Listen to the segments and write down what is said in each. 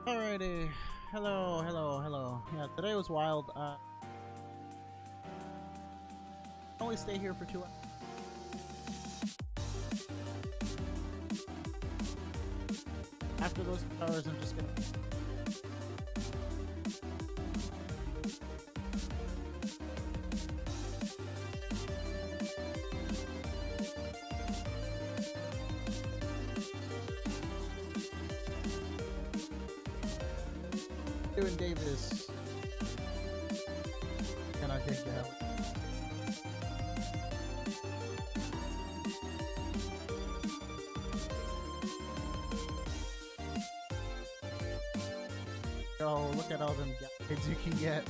Alrighty, hello. Yeah, today was wild. I only stay here for 2 hours. After those 2 hours, I'm just gonna... Doing Davis. Can I take the hell? Yo, look at all them kids you can get.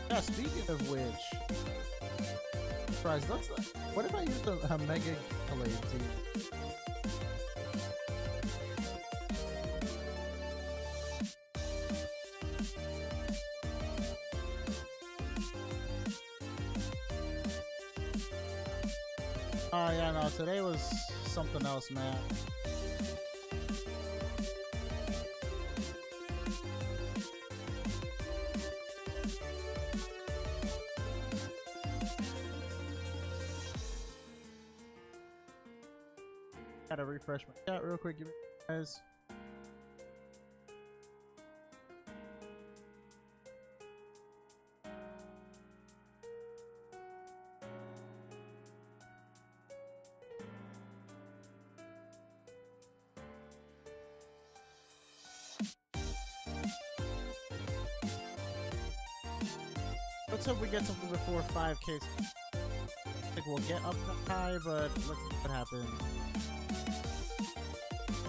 Yeah, speaking of which, surprise, what if I used a mega blade too? Oh yeah, no, today was something else, man. Gotta refresh my chat real quick, guys. Let's hope we get something before 5K. I think we'll get up high, but let's see what happens.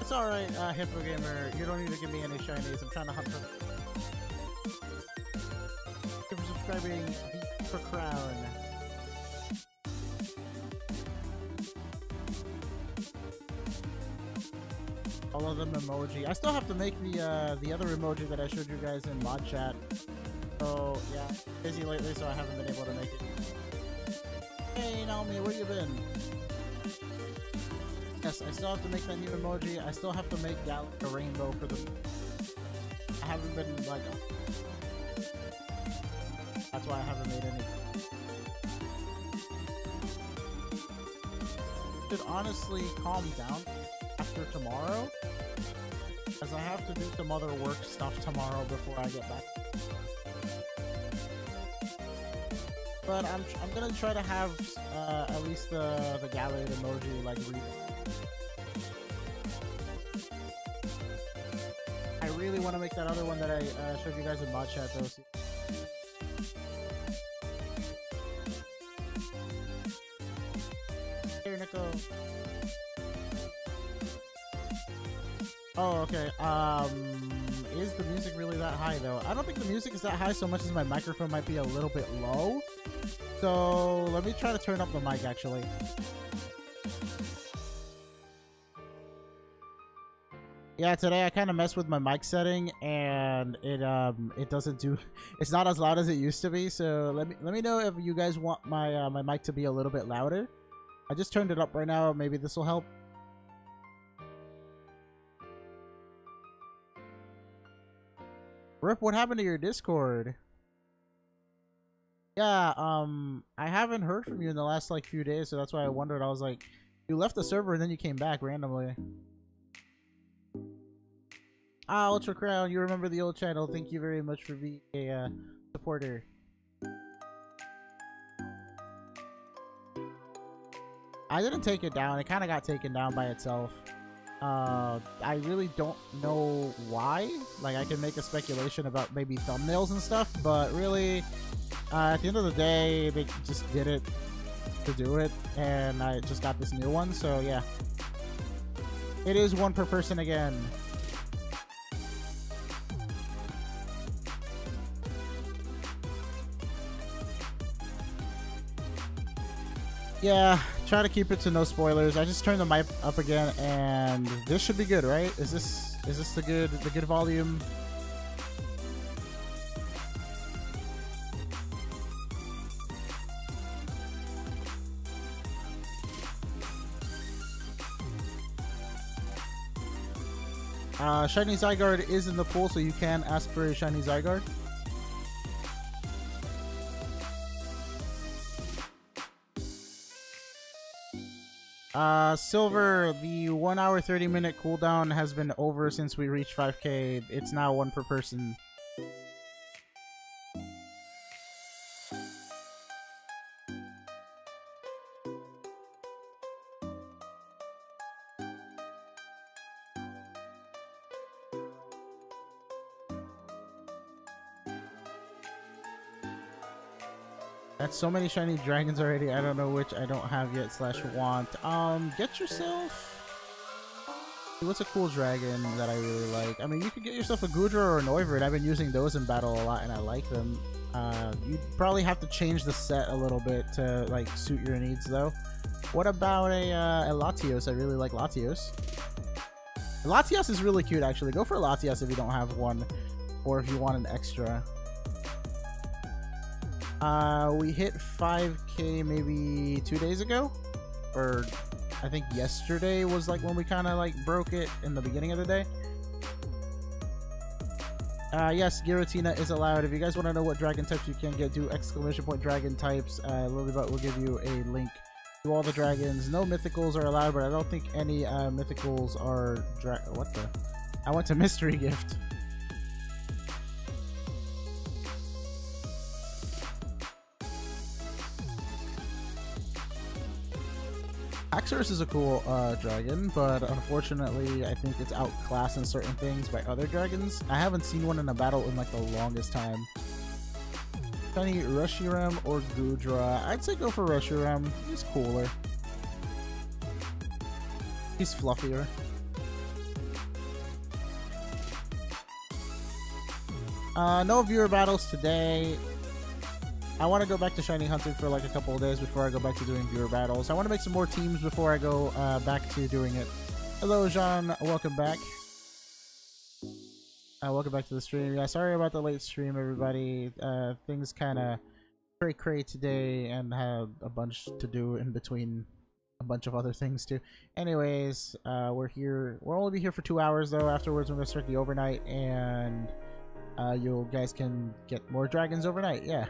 It's alright, Hippo Gamer. You don't need to give me any shinies. I'm trying to hunt for them. Thank you for subscribing for Crown. All of them emoji. I still have to make the other emoji that I showed you guys in mod chat. So yeah, busy lately, so I haven't been able to make it. Hey Naomi, where you been? Yes, I still have to make that new emoji. I still have to make a rainbow for the... I haven't been like... That's why I haven't made any. Should honestly calm down after tomorrow, as I have to do some other work stuff tomorrow before I get back. But I'm gonna try to have at least the Gatorade emoji like read. I really want to make that other one that I showed you guys in mod chat though. Here, Nico. Oh, okay. Is the music really that high though? I don't think the music is that high so much as my microphone might be a little bit low. So let me try to turn up the mic actually. Yeah, today I kind of messed with my mic setting and it doesn't do, it's not as loud as it used to be. So let me know if you guys want my my mic to be a little bit louder. I just turned it up right now. Maybe this will help. Rip, what happened to your Discord? Yeah, I haven't heard from you in the last like few days, so that's why I wondered. I was like, you left the server and then you came back randomly. Ah, Ultra Crown, you remember the old channel. Thank you very much for being a supporter. I didn't take it down. It kind of got taken down by itself. I really don't know why. Like, I can make a speculation about maybe thumbnails and stuff, but really, at the end of the day, they just did it to do it, and I just got this new one, so yeah. It is one per person again. Yeah, try to keep it to no spoilers. I just turned the mic up again, and this should be good, right? Is this the good volume? Shiny Zygarde is in the pool, so you can ask for a Shiny Zygarde. Silver, the 1 hour 30-minute cooldown has been over since we reached 5k. It's now 1 per person. That's so many shiny dragons already. I don't know which I don't have yet / want. Get yourself... What's a cool dragon that I really like? I mean, you could get yourself a Goodra or an Noivern. I've been using those in battle a lot and I like them. You'd probably have to change the set a little bit to like suit your needs though. What about a Latios? I really like Latios. Latios is really cute actually. Go for Latios if you don't have one or if you want an extra. We hit 5k maybe 2 days ago, or I think yesterday was like when we kind of like broke it in the beginning of the day. Yes, Giratina is allowed. If you guys want to know what dragon types you can get, do ! dragon types. Lilybot will give you a link to all the dragons. No mythicals are allowed, but I don't think any mythicals are what the? I went to mystery gift. Haxorus is a cool dragon, but unfortunately I think it's outclassed in certain things by other dragons. I haven't seen one in a battle in like the longest time. Shiny Reshiram or Goodra? I'd say go for Reshiram. He's cooler. He's fluffier. No viewer battles today. I want to go back to shiny hunting for like a couple of days before I go back to doing viewer battles. I want to make some more teams before I go back to doing it. Hello, Jean. Welcome back. Welcome back to the stream. Yeah, sorry about the late stream, everybody. Things kind of cray today and had a bunch to do in between a bunch of other things too. Anyways, we're here. We'll only be here for 2 hours though. Afterwards, we're going to start the overnight and you guys can get more dragons overnight. Yeah.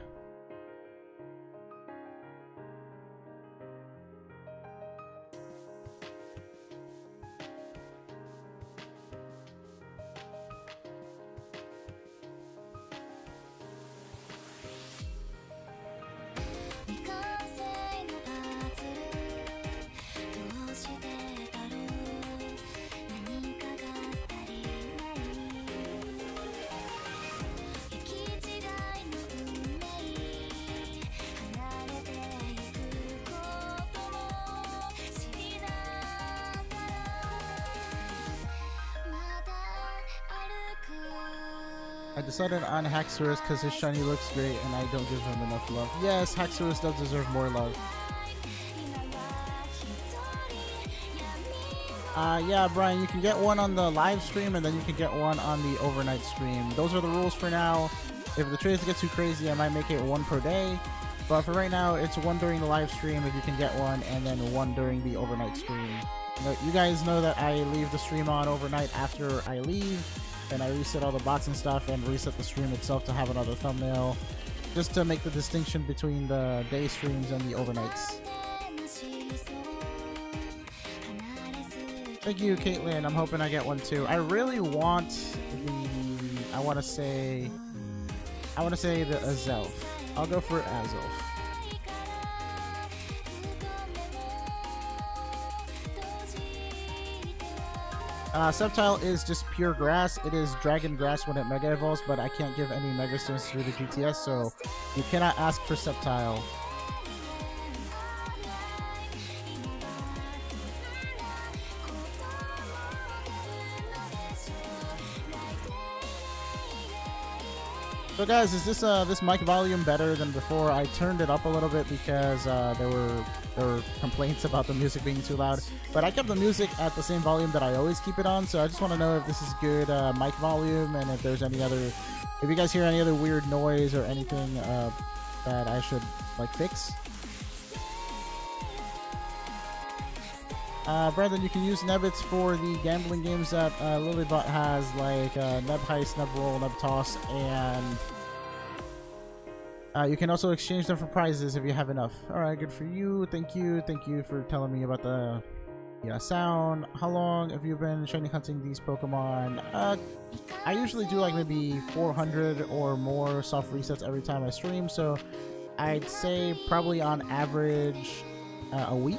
I decided on Haxorus because his shiny looks great and I don't give him enough love. Yes, Haxorus does deserve more love. Yeah, Brian, you can get one on the live stream and then you can get one on the overnight stream. Those are the rules for now. If the trades get too crazy, I might make it 1 per day. But for right now, it's 1 during the live stream if you can get one, and then 1 during the overnight stream. You guys know that I leave the stream on overnight after I leave. And I reset all the bots and stuff and reset the stream itself to have another thumbnail, just to make the distinction between the day streams and the overnights. Thank you, Caitlin. I'm hoping I get one too. I really want the, I want to say the Azelf. I'll go for Azelf. Sceptile is just pure grass. It is dragon grass when it mega evolves, but I can't give any mega stones through the GTS, so you cannot ask for Sceptile. So guys, is this mic volume better than before? I turned it up a little bit because there were complaints about the music being too loud, but I kept the music at the same volume that I always keep it on. So I just want to know if this is good mic volume, and if there's any other, if you guys hear any other weird noise or anything that I should like fix. Brandon, you can use Nebbits for the gambling games that Lilybot has, like Neb Heist, Neb Roll, Neb Toss, and you can also exchange them for prizes if you have enough. Alright, good for you. Thank you. Thank you for telling me about the sound. How long have you been shiny hunting these Pokemon? I usually do like maybe 400 or more soft resets every time I stream, so I'd say probably on average a week.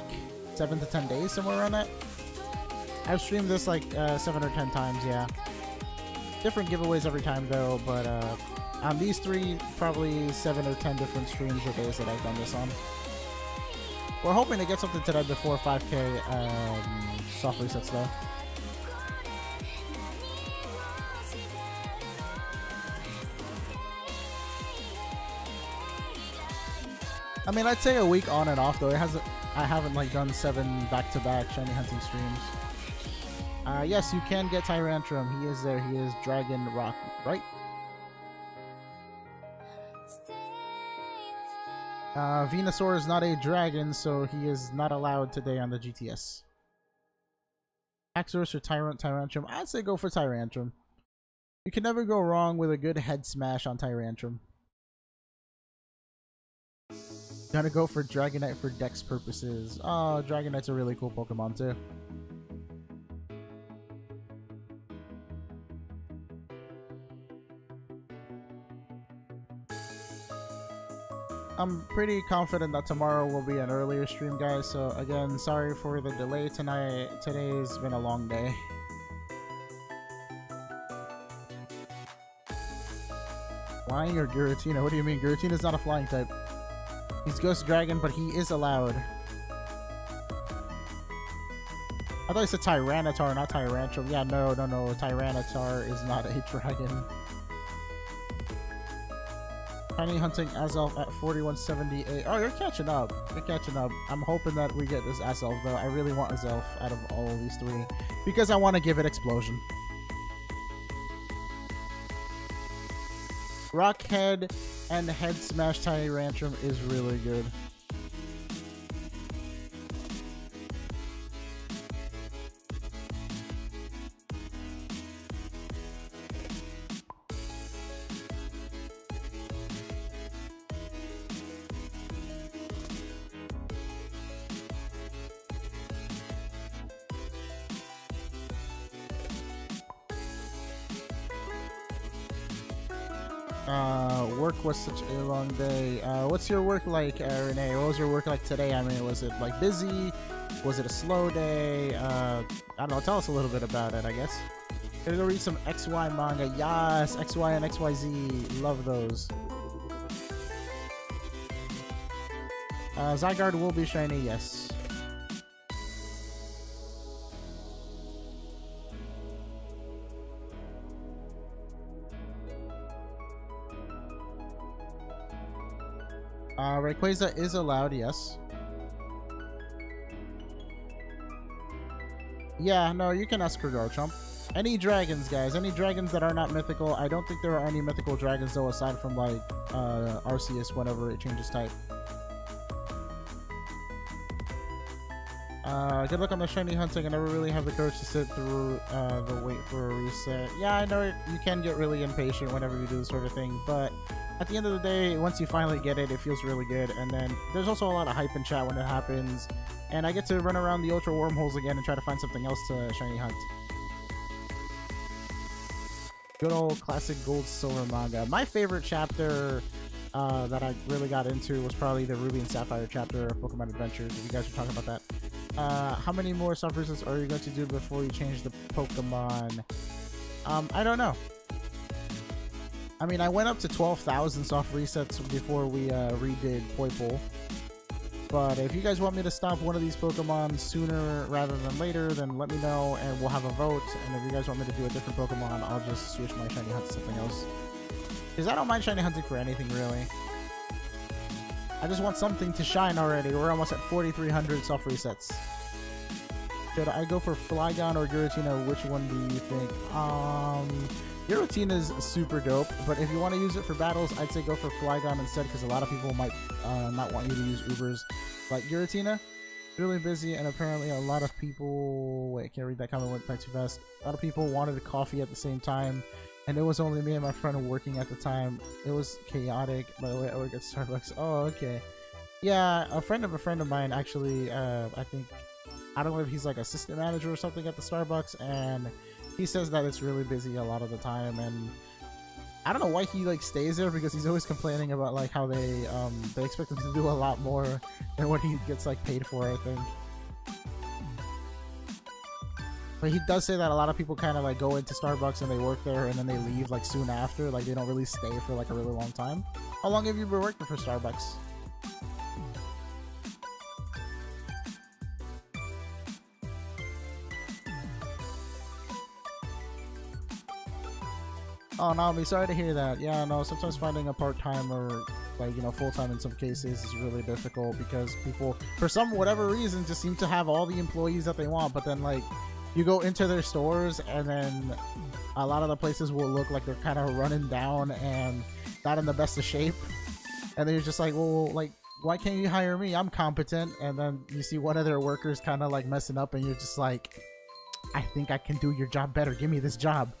7 to 10 days, somewhere around that. I've streamed this like 7 or 10 times, yeah. Different giveaways every time though, but on these 3, probably 7 or 10 different streams or days that I've done this on. We're hoping to get something today before 5k soft resets though. I mean, I'd say a week on and off though. I haven't like done 7 back-to-back shiny hunting streams. Yes, you can get Tyrantrum. He is there. He is Dragon Rock, right? Venusaur is not a dragon, so he is not allowed today on the GTS. Axorus or Tyrantrum? I'd say go for Tyrantrum. You can never go wrong with a good head smash on Tyrantrum. Gotta go for Dragonite for dex purposes. Oh, Dragonite's a really cool Pokemon too. I'm pretty confident that tomorrow will be an earlier stream, guys. So again, sorry for the delay tonight. Today's been a long day. Flying or Giratina? What do you mean? Giratina's not a flying type. He's Ghost Dragon, but he is allowed. I thought he said Tyranitar, not Tyrantrum. Yeah, no. Tyranitar is not a dragon. Shiny hunting Azelf at 4178. Oh, you're catching up. You're catching up. I'm hoping that we get this Azelf, though. I really want Azelf out of all of these 3 because I want to give it Explosion. Rockhead and Head Smash Tyrantrum is really good. Work was such a long day. What's your work like, Renee? What was your work like today? I mean, was it like busy? Was it a slow day? I don't know. Tell us a little bit about it, I guess. Gonna go read some XY manga. Yes, XY and XYZ. Love those. Zygarde will be shiny, yes. Rayquaza is allowed, yes. Yeah, no, you can ask for Garchomp. Any dragons, guys. Any dragons that are not mythical. I don't think there are any mythical dragons, though, aside from, like, Arceus whenever it changes type. Good luck on the shiny hunting. I never really have the courage to sit through the wait for a reset. Yeah, I know you can get really impatient whenever you do this sort of thing, but at the end of the day, once you finally get it, it feels really good. And then there's also a lot of hype in chat when it happens, and I get to run around the Ultra Wormholes again and try to find something else to shiny hunt. Good old classic Gold Silver manga. My favorite chapter that I really got into was probably the Ruby and Sapphire chapter of Pokemon Adventures, if you guys were talking about that. How many more soft resets are you going to do before you change the Pokemon? I don't know. I mean, I went up to 12,000 soft resets before we redid Poipole. But if you guys want me to stop one of these Pokemon sooner rather than later, then let me know and we'll have a vote. And if you guys want me to do a different Pokemon, I'll just switch my shiny hunt to something else. Because I don't mind shiny hunting for anything, really. I just want something to shine already. We're almost at 4,300 soft resets. Should I go for Flygon or Giratina? Which one do you think? Giratina is super dope, but if you want to use it for battles, I'd say go for Flygon instead, because a lot of people might not want you to use Ubers like Giratina. Really busy, and apparently a lot of people... Wait, I can't read that comment, went by too fast. A lot of people wanted a coffee at the same time, and it was only me and my friend working at the time. It was chaotic. By the way, I work at Starbucks. Oh, okay. Yeah, a friend of mine actually, I think... I don't know if he's like assistant manager or something at the Starbucks, and he says that it's really busy a lot of the time, and I don't know why he like stays there, because he's always complaining about like how they expect him to do a lot more than what he gets like paid for, I think. But he does say that a lot of people kind of like go into Starbucks and they work there and then they leave like soon after, like they don't really stay for like a really long time. How long have you been working for Starbucks? Oh, Naomi, sorry to hear that. Yeah, no, sometimes finding a part-time or, like, you know, full-time in some cases is really difficult because people, for some whatever reason, just seem to have all the employees that they want, but then, like, you go into their stores and then a lot of the places will look like they're kind of running down and not in the best of shape. And then you're just like, well, like, why can't you hire me? I'm competent. And then you see one of their workers kind of, like, messing up and you're just like, I think I can do your job better. Give me this job.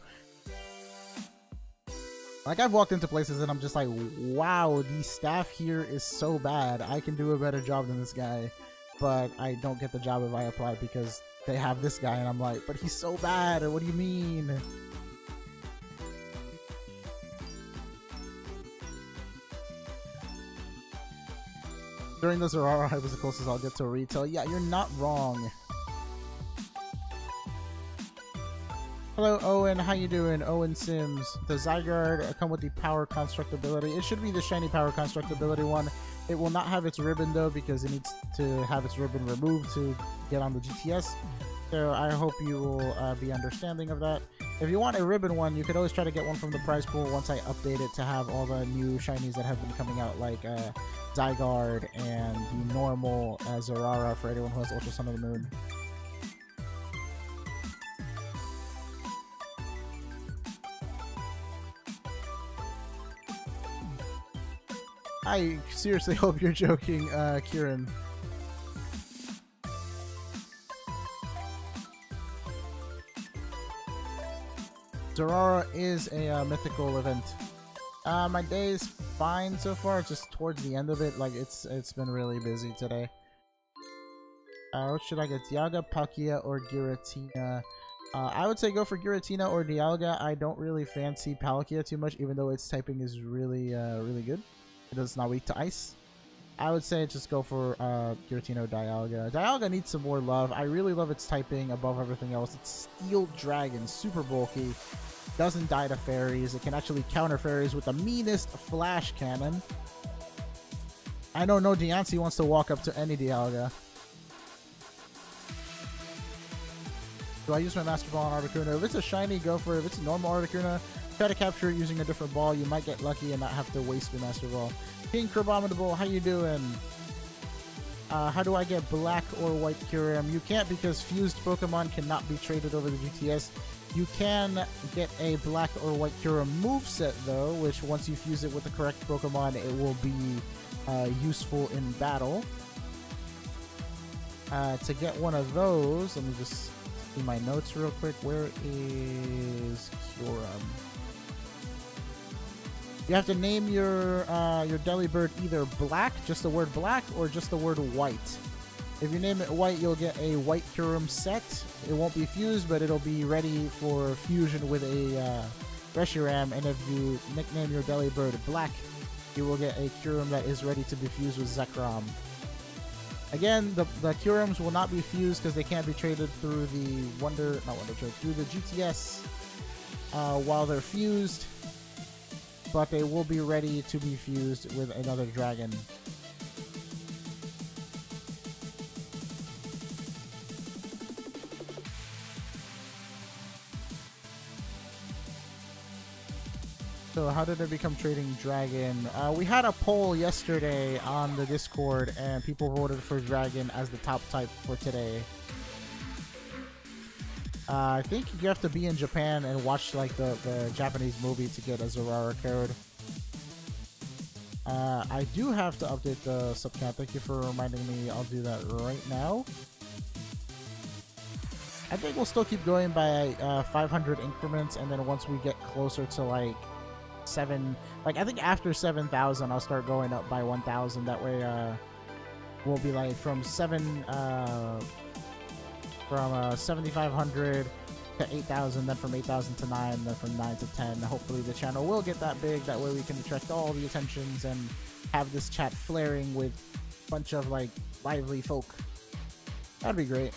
Like, I've walked into places and I'm just like, wow, the staff here is so bad. I can do a better job than this guy. But I don't get the job if I apply because they have this guy. And I'm like, but he's so bad. What do you mean? During the Zerara, I was the closest I'll get to retail. Yeah, you're not wrong. Hello, Owen. How you doing? Owen Sims. The Zygarde come with the power construct ability. It should be the shiny power construct ability one. It will not have its ribbon though because it needs to have its ribbon removed to get on the GTS. So I hope you will be understanding of that. If you want a ribbon one, you could always try to get one from the prize pool once I update it to have all the new shinies that have been coming out, like Zygarde and the normal Zerara for anyone who has Ultra Sun of the Moon. I seriously hope you're joking, Kieran. Zerara is a mythical event. My day is fine so far, just towards the end of it. Like, it's been really busy today. What should I get? Dialga, Palkia, or Giratina? I would say go for Giratina or Dialga. I don't really fancy Palkia too much, even though its typing is really, really good. It's not weak to ice. I would say just go for Giratina or Dialga. Dialga needs some more love. I really love its typing above everything else. It's Steel Dragon, super bulky, doesn't die to fairies. It can actually counter fairies with the meanest flash cannon. I know no Diancie wants to walk up to any Dialga. Do I use my Master Ball on Articuno? If it's a shiny, go for it. If it's a normal Articuno, try to capture it using a different ball. You might get lucky and not have to waste your Master Ball. King Crabominable, how you doing? How do I get black or white Kyurem? You can't because fused Pokemon cannot be traded over the GTS. You can get a black or white Kyurem moveset though, which once you fuse it with the correct Pokemon, it will be useful in battle. To get one of those, let me just see my notes real quick. Where is Kyurem? You have to name your Delibird either black, just the word black, or just the word white. If you name it white, you'll get a white Kyurem set. It won't be fused, but it'll be ready for fusion with a Reshiram. And if you nickname your Delibird black, you will get a Kyurem that is ready to be fused with Zekrom. Again, the Kyurems will not be fused because they can't be traded through the through the GTS while they're fused. But they will be ready to be fused with another dragon. So how did it become Trading Dragon? We had a poll yesterday on the Discord and people voted for Dragon as the top type for today. I think you have to be in Japan and watch like the Japanese movie to get a Zerara code. I do have to update the sub count. Thank you for reminding me. I'll do that right now. I think we'll still keep going by 500 increments, and then once we get closer to like I think after 7,000, I'll start going up by 1,000. That way, we'll be like from 7,500 to 8,000, then from 8,000 to 9, then from 9 to 10. Hopefully the channel will get that big. That way we can attract all the attentions and have this chat flaring with a bunch of like lively folk. That'd be great.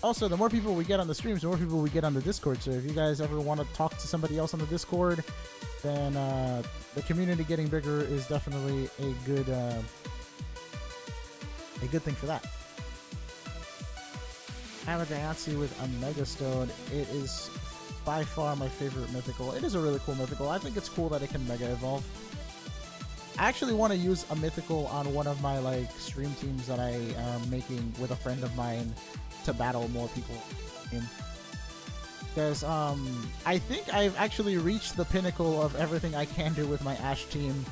Also, the more people we get on the streams, the more people we get on the Discord. So if you guys ever want to talk to somebody else on the Discord, then the community getting bigger is definitely a good thing for that. Abadayansi with a Megastone. It is by far my favorite mythical. It is a really cool mythical. I think it's cool that it can Mega Evolve. I actually want to use a mythical on one of my like stream teams that I am making with a friend of mine to battle more people in. Because I think I've actually reached the pinnacle of everything I can do with my Ash team.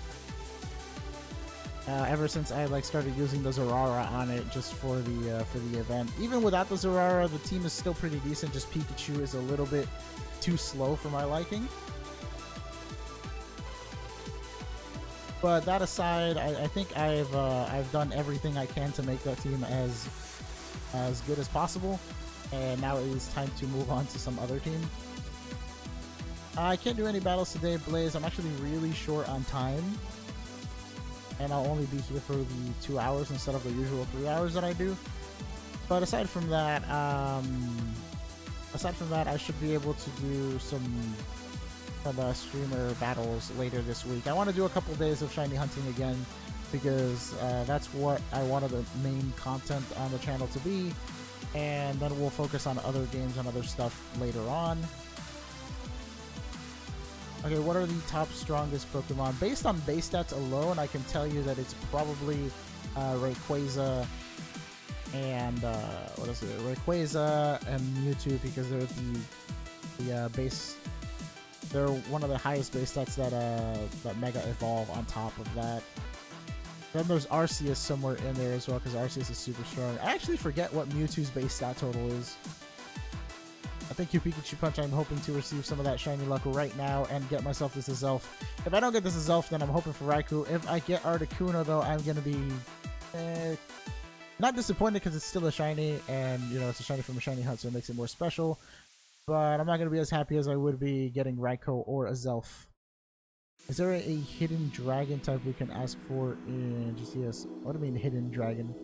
Ever since I like started using the Zeraora on it just for the event. Even without the Zeraora, the team is still pretty decent. Just Pikachu is a little bit too slow for my liking. But that aside, I think I've done everything I can to make that team as good as possible. And now it is time to move on to some other team. I can't do any battles today, Blaze. I'm actually really short on time. And I'll only be here for the 2 hours instead of the usual 3 hours that I do. But aside from that, I should be able to do some streamer battles later this week. I want to do a couple days of shiny hunting again because that's what I wanted the main content on the channel to be. And then we'll focus on other games and other stuff later on. Okay, what are the top strongest Pokemon? Based on base stats alone, I can tell you that it's probably Rayquaza and what is it? Rayquaza and Mewtwo, because they're the base. They're one of the highest base stats that Mega Evolve on top of that. Then there's Arceus somewhere in there as well, because Arceus is super strong. I actually forget what Mewtwo's base stat total is. Thank you, Pikachu Punch. I'm hoping to receive some of that shiny luck right now and get myself this Azelf. If I don't get this Azelf, then I'm hoping for Raikou. If I get Articuno, though, I'm going to be not disappointed because it's still a shiny, and, you know, it's a shiny from a shiny hunt, so it makes it more special. But I'm not going to be as happy as I would be getting Raikou or Azelf. Is there a hidden dragon type we can ask for in GTS? What do you mean, hidden dragon?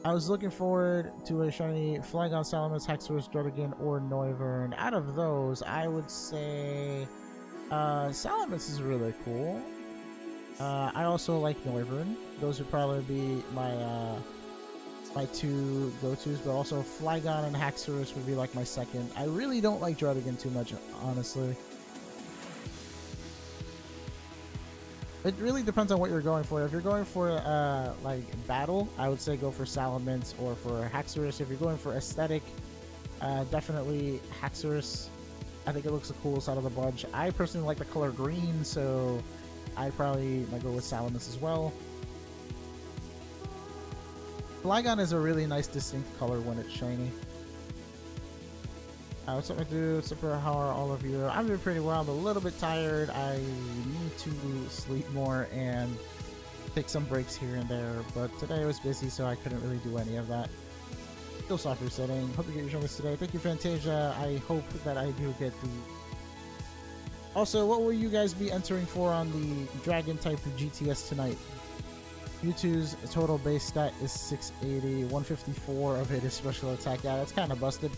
I was looking forward to a shiny Flygon, Salamence, Haxorus, Druddigon, or Noivern. Out of those, I would say Salamence is really cool. I also like Noivern. Those would probably be my my two go-tos, but also Flygon and Haxorus would be like my second. I really don't like Druddigon too much, honestly. It really depends on what you're going for. If you're going for like battle, I would say go for Salamence or for Haxorus. If you're going for aesthetic, definitely Haxorus. I think it looks the coolest out of the bunch. I personally like the color green, so I probably might go with Salamence as well. Flygon is a really nice distinct color when it's shiny. What's up, my dude? Super, how are all of you? I'm doing pretty well. I'm a little bit tired. I need to sleep more and take some breaks here and there, but today I was busy, so I couldn't really do any of that. Still soft resetting. Hope you get your showings today. Thank you, Fantasia. I hope that I do get the... Also, what will you guys be entering for on the Dragon type of GTS tonight? Mewtwo's total base stat is 680. 154 of it is special attack. Yeah, that's kind of busted.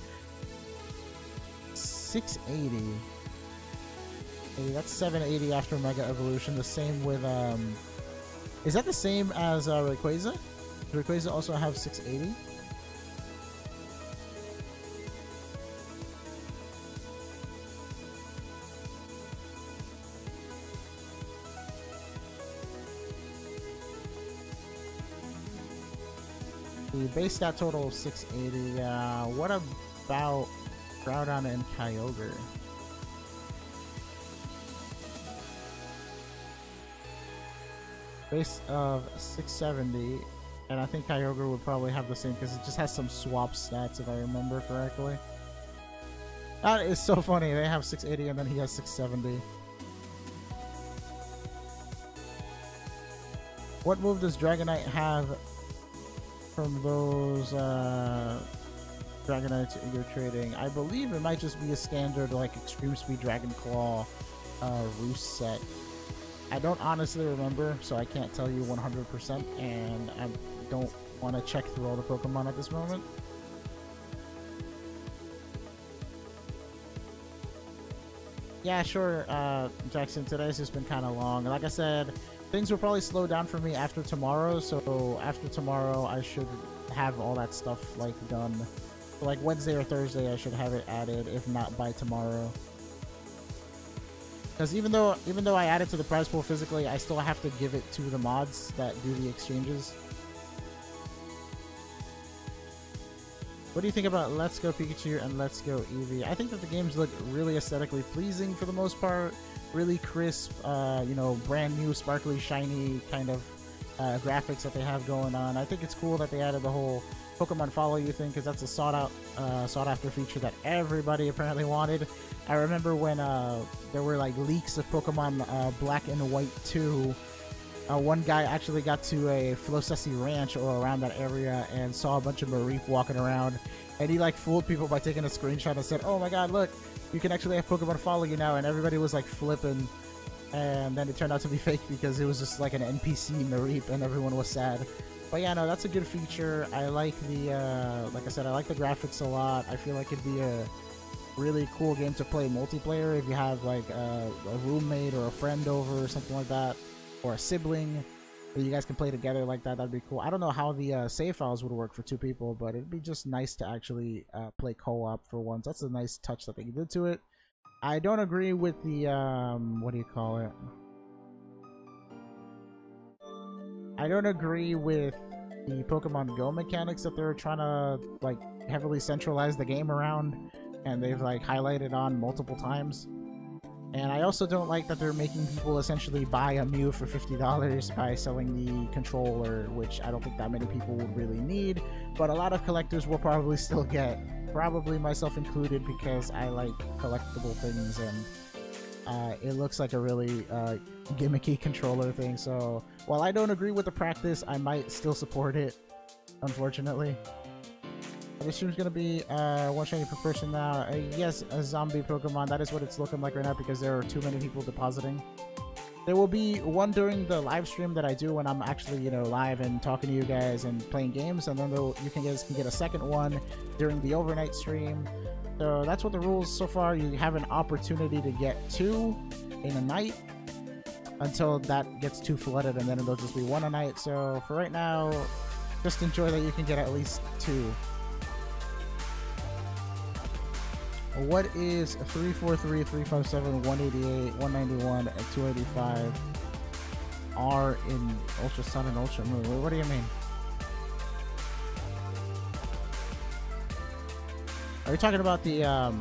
680. Hey, that's 780 after Mega Evolution. The same with is that the same as Rayquaza? Does Rayquaza also have 680? The base stat total of 680. What about Groudon and Kyogre? Base of 670. And I think Kyogre would probably have the same because it just has some swap stats if I remember correctly. That is so funny. They have 680 and then he has 670. What move does Dragonite have from those Dragonites you're trading? I believe it might just be a standard like Extreme Speed Dragon Claw Roost set. I don't honestly remember, so I can't tell you 100%, and I don't want to check through all the Pokemon at this moment. Yeah, sure, Jackson, today's just been kind of long. Like I said, things will probably slow down for me after tomorrow, so after tomorrow I should have all that stuff like done. So, like Wednesday or Thursday I should have it added, if not by tomorrow. Because even though I add it to the prize pool physically, I still have to give it to the mods that do the exchanges. What do you think about Let's Go Pikachu and Let's Go Eevee? I think that the games look really aesthetically pleasing for the most part. Really crisp, you know, brand new, sparkly, shiny kind of graphics that they have going on. I think it's cool that they added the whole Pokemon Follow You thing, because that's a sought after feature that everybody apparently wanted. I remember when there were like leaks of Pokemon Black and White 2. One guy actually got to a Flosessi Ranch or around that area and saw a bunch of Mareep walking around, and he like fooled people by taking a screenshot and said, "Oh my god, look, you can actually have Pokemon follow you now," and everybody was like flipping, and then it turned out to be fake because it was just like an NPC Mareep and everyone was sad. But yeah, no, that's a good feature. I like the, like I said, I like the graphics a lot. I feel like it'd be a really cool game to play multiplayer if you have like a roommate or a friend over or something like that, or a sibling that you guys can play together like that. That'd be cool. I don't know how the save files would work for 2 people, but it'd be just nice to actually play co-op for once. That's a nice touch that they did to it. I don't agree with the, what do you call it? I don't agree with the Pokemon Go mechanics that they're trying to like heavily centralize the game around, and they've like highlighted on multiple times. And I also don't like that they're making people essentially buy a Mew for $50 by selling the controller, which I don't think that many people would really need, but a lot of collectors will probably still get, probably myself included, because I like collectible things, and it looks like a really gimmicky controller thing. So while I don't agree with the practice, I might still support it, unfortunately. I assume it's going to be one shiny per person now. Yes, a zombie Pokemon. That is what it's looking like right now because there are too many people depositing. There will be one during the live stream that I do when I'm actually, you know, live and talking to you guys and playing games, and then you guys can get a second one during the overnight stream. So that's what the rules so far. You have an opportunity to get 2 in a night until that gets too flooded, and then it'll just be 1 a night. So for right now, just enjoy that you can get at least 2. What is 343, 357, 188, 191, and 285 R in Ultra Sun and Ultra Moon? What do you mean? Are you talking about the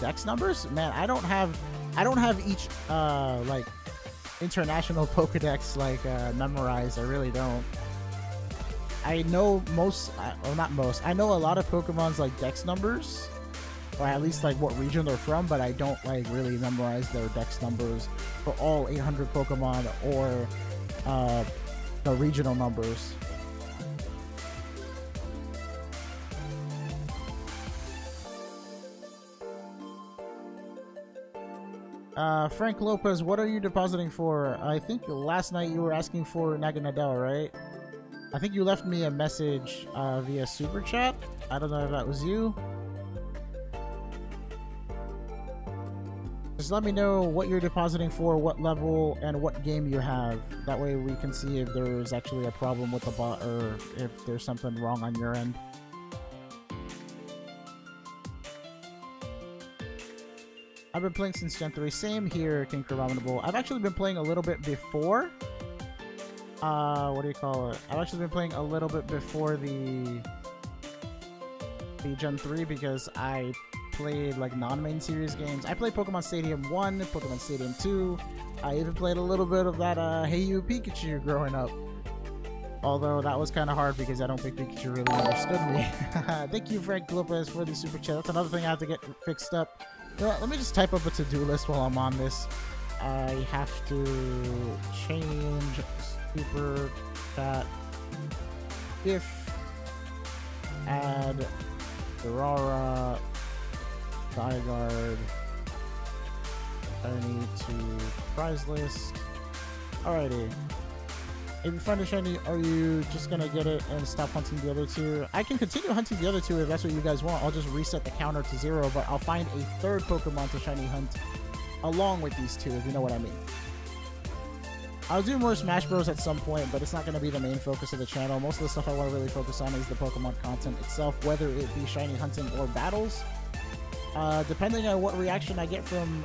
dex numbers? Man, I don't have each like international Pokedex like memorized. I really don't. I know most, or not most. I know a lot of Pokemon's like dex numbers, or at least like what region they're from, but I don't like really memorize their dex numbers for all 800 Pokemon or the regional numbers. Frank Lopez, what are you depositing for? I think last night you were asking for Naganadel, right? I think you left me a message via Super Chat. I don't know if that was you. Just let me know what you're depositing for, what level, and what game you have. That way we can see if there's actually a problem with the bot or if there's something wrong on your end. I've been playing since Gen 3. Same here, King Abominable. I've actually been playing a little bit before. What do you call it? I've actually been playing a little bit before the Gen 3 because I played like non-main series games. I played Pokemon Stadium 1, Pokemon Stadium 2. I even played a little bit of that Hey You Pikachu growing up. Although that was kind of hard because I don't think Pikachu really understood me. Thank you, Frank Lopez, for the super chat. That's another thing I have to get fixed up. You know what, let me just type up a to-do list while I'm on this. I have to change super chat if add Durara Zygarde Shiny to prize list. Alrighty. If you find a shiny, are you just gonna get it and stop hunting the other two? I can continue hunting the other two if that's what you guys want. I'll just reset the counter to 0, but I'll find a third Pokemon to shiny hunt along with these two, if you know what I mean. I'll do more Smash Bros at some point, but it's not going to be the main focus of the channel. Most of the stuff I want to really focus on is the Pokemon content itself, whether it be shiny hunting or battles. Depending on what reaction I get from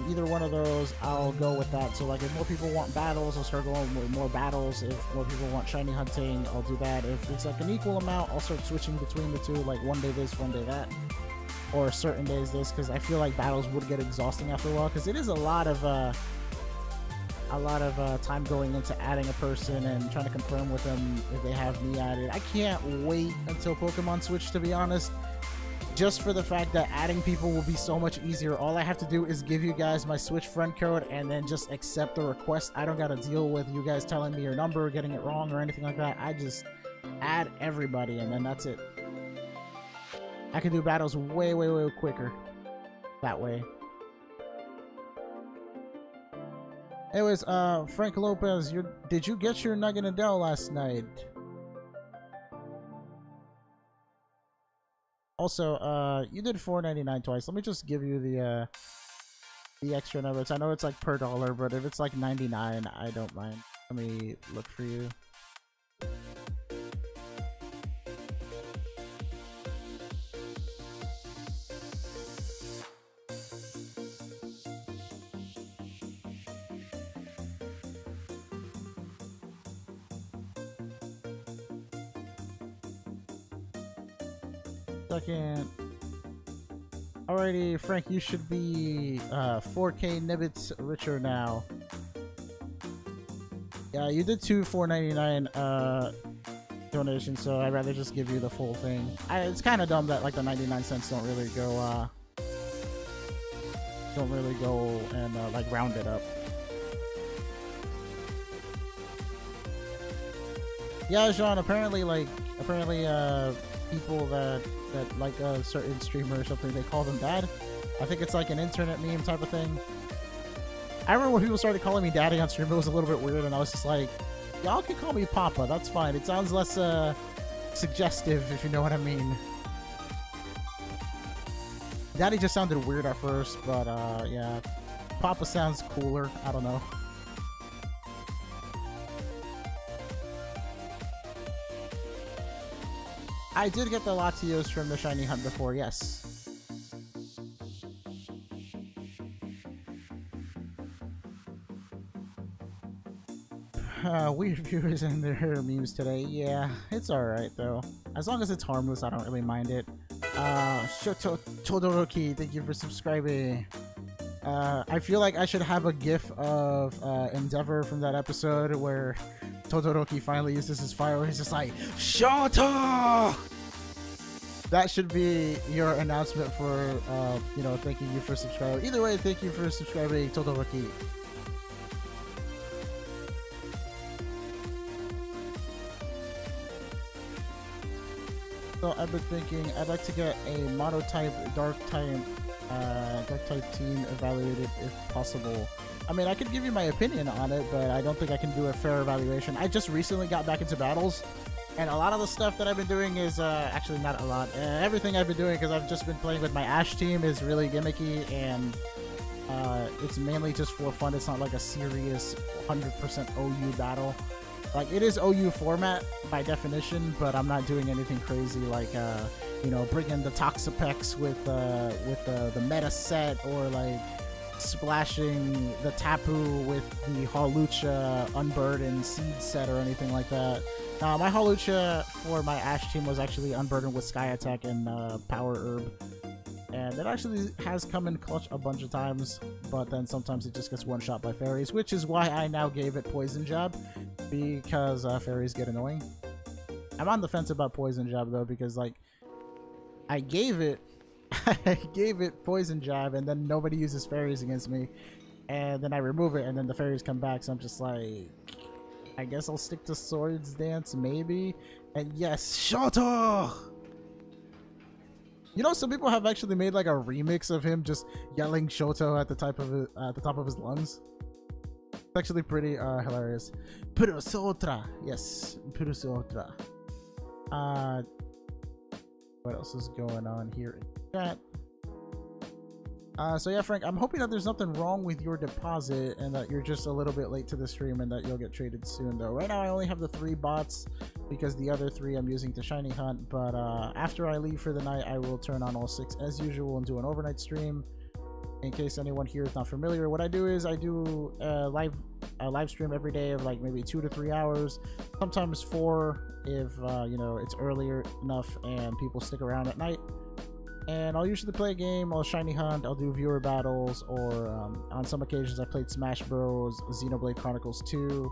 either one of those, I'll go with that. So like if more people want battles, I'll start going with more battles. If more people want shiny hunting, I'll do that. If it's like an equal amount, I'll start switching between the two, like one day this, one day that. Or certain days this, because I feel like battles would get exhausting after a while, because it is a lot of time going into adding a person and trying to confirm with them if they have me added. I can't wait until Pokemon Switch, to be honest, just for the fact that adding people will be so much easier. All I have to do is give you guys my Switch friend code and then just accept the request. I don't gotta deal with you guys telling me your number, getting it wrong, or anything like that. I just add everybody and then that's it. I can do battles way, way, way quicker that way. Anyways, Frank Lopez, did you get your Nugget and Dell last night? Also, you did $4.99 twice. Let me just give you the extra numbers. I know it's like per dollar, but if it's like 99, I don't mind. Let me look for you. Second. Alrighty, Frank, you should be 4K Nibbits richer now. Yeah, you did two $4.99 donations, so I'd rather just give you the full thing. It's kind of dumb that like the 99 cents don't really go and like round it up. Yeah, Jean, apparently people that like a certain streamer or something, they call them dad. I think it's like an internet meme type of thing. I remember when people started calling me daddy on stream, it was a little bit weird, and I was just like, y'all can call me Papa, that's fine. It sounds less suggestive, if you know what I mean. Daddy just sounded weird at first, but yeah, Papa sounds cooler. I don't know. I did get the Latios from the shiny hunt before, yes. Weird viewers and their memes today. Yeah, it's alright though. As long as it's harmless, I don't really mind it. Shoto Todoroki, thank you for subscribing. I feel like I should have a gif of Endeavor from that episode where Todoroki finally uses his fire. He's just like, Shoto! That should be your announcement for, you know, thanking you for subscribing. Either way, thank you for subscribing, Todoroki. So I've been thinking I'd like to get a monotype dark type team evaluated if possible. I mean, I could give you my opinion on it, but I don't think I can do a fair evaluation. I just recently got back into battles, and a lot of the stuff that I've been doing is actually not a lot. Everything I've been doing, because I've just been playing with my Ash team, is really gimmicky, and it's mainly just for fun. It's not like a serious 100% OU battle. Like, it is OU format by definition, but I'm not doing anything crazy like, you know, bringing the Toxapex with the meta set, or like splashing the Tapu with the Hawlucha Unburdened Seed set or anything like that. My Hawlucha for my Ash team was actually Unburdened with Sky Attack and Power Herb. And it actually has come in clutch a bunch of times, but then sometimes it just gets one shot by fairies, which is why I now gave it Poison Jab, because fairies get annoying. I'm on the fence about Poison Jab though, because like I gave it Poison Jab, and then nobody uses fairies against me, and then I remove it, and then the fairies come back. So I'm just like, I guess I'll stick to Swords Dance maybe. And yes, Shoto! You know, some people have actually made like a remix of him just yelling Shoto at the top of his lungs. It's actually pretty hilarious. Purusotra, yes, Purusotra. What else is going on here in chat? So yeah, Frank, I'm hoping that there's nothing wrong with your deposit and that you're just a little bit late to the stream and that you'll get traded soon though. Right now I only have the 3 bots because the other 3 I'm using to shiny hunt, but after I leave for the night I will turn on all 6 as usual and do an overnight stream. In case anyone here is not familiar, what I do is I do a live stream every day of like maybe 2 to 3 hours, sometimes 4 if you know, it's earlier enough and people stick around at night. And I'll usually play a game, I'll shiny hunt, I'll do viewer battles, or on some occasions I played Smash Bros, Xenoblade Chronicles 2,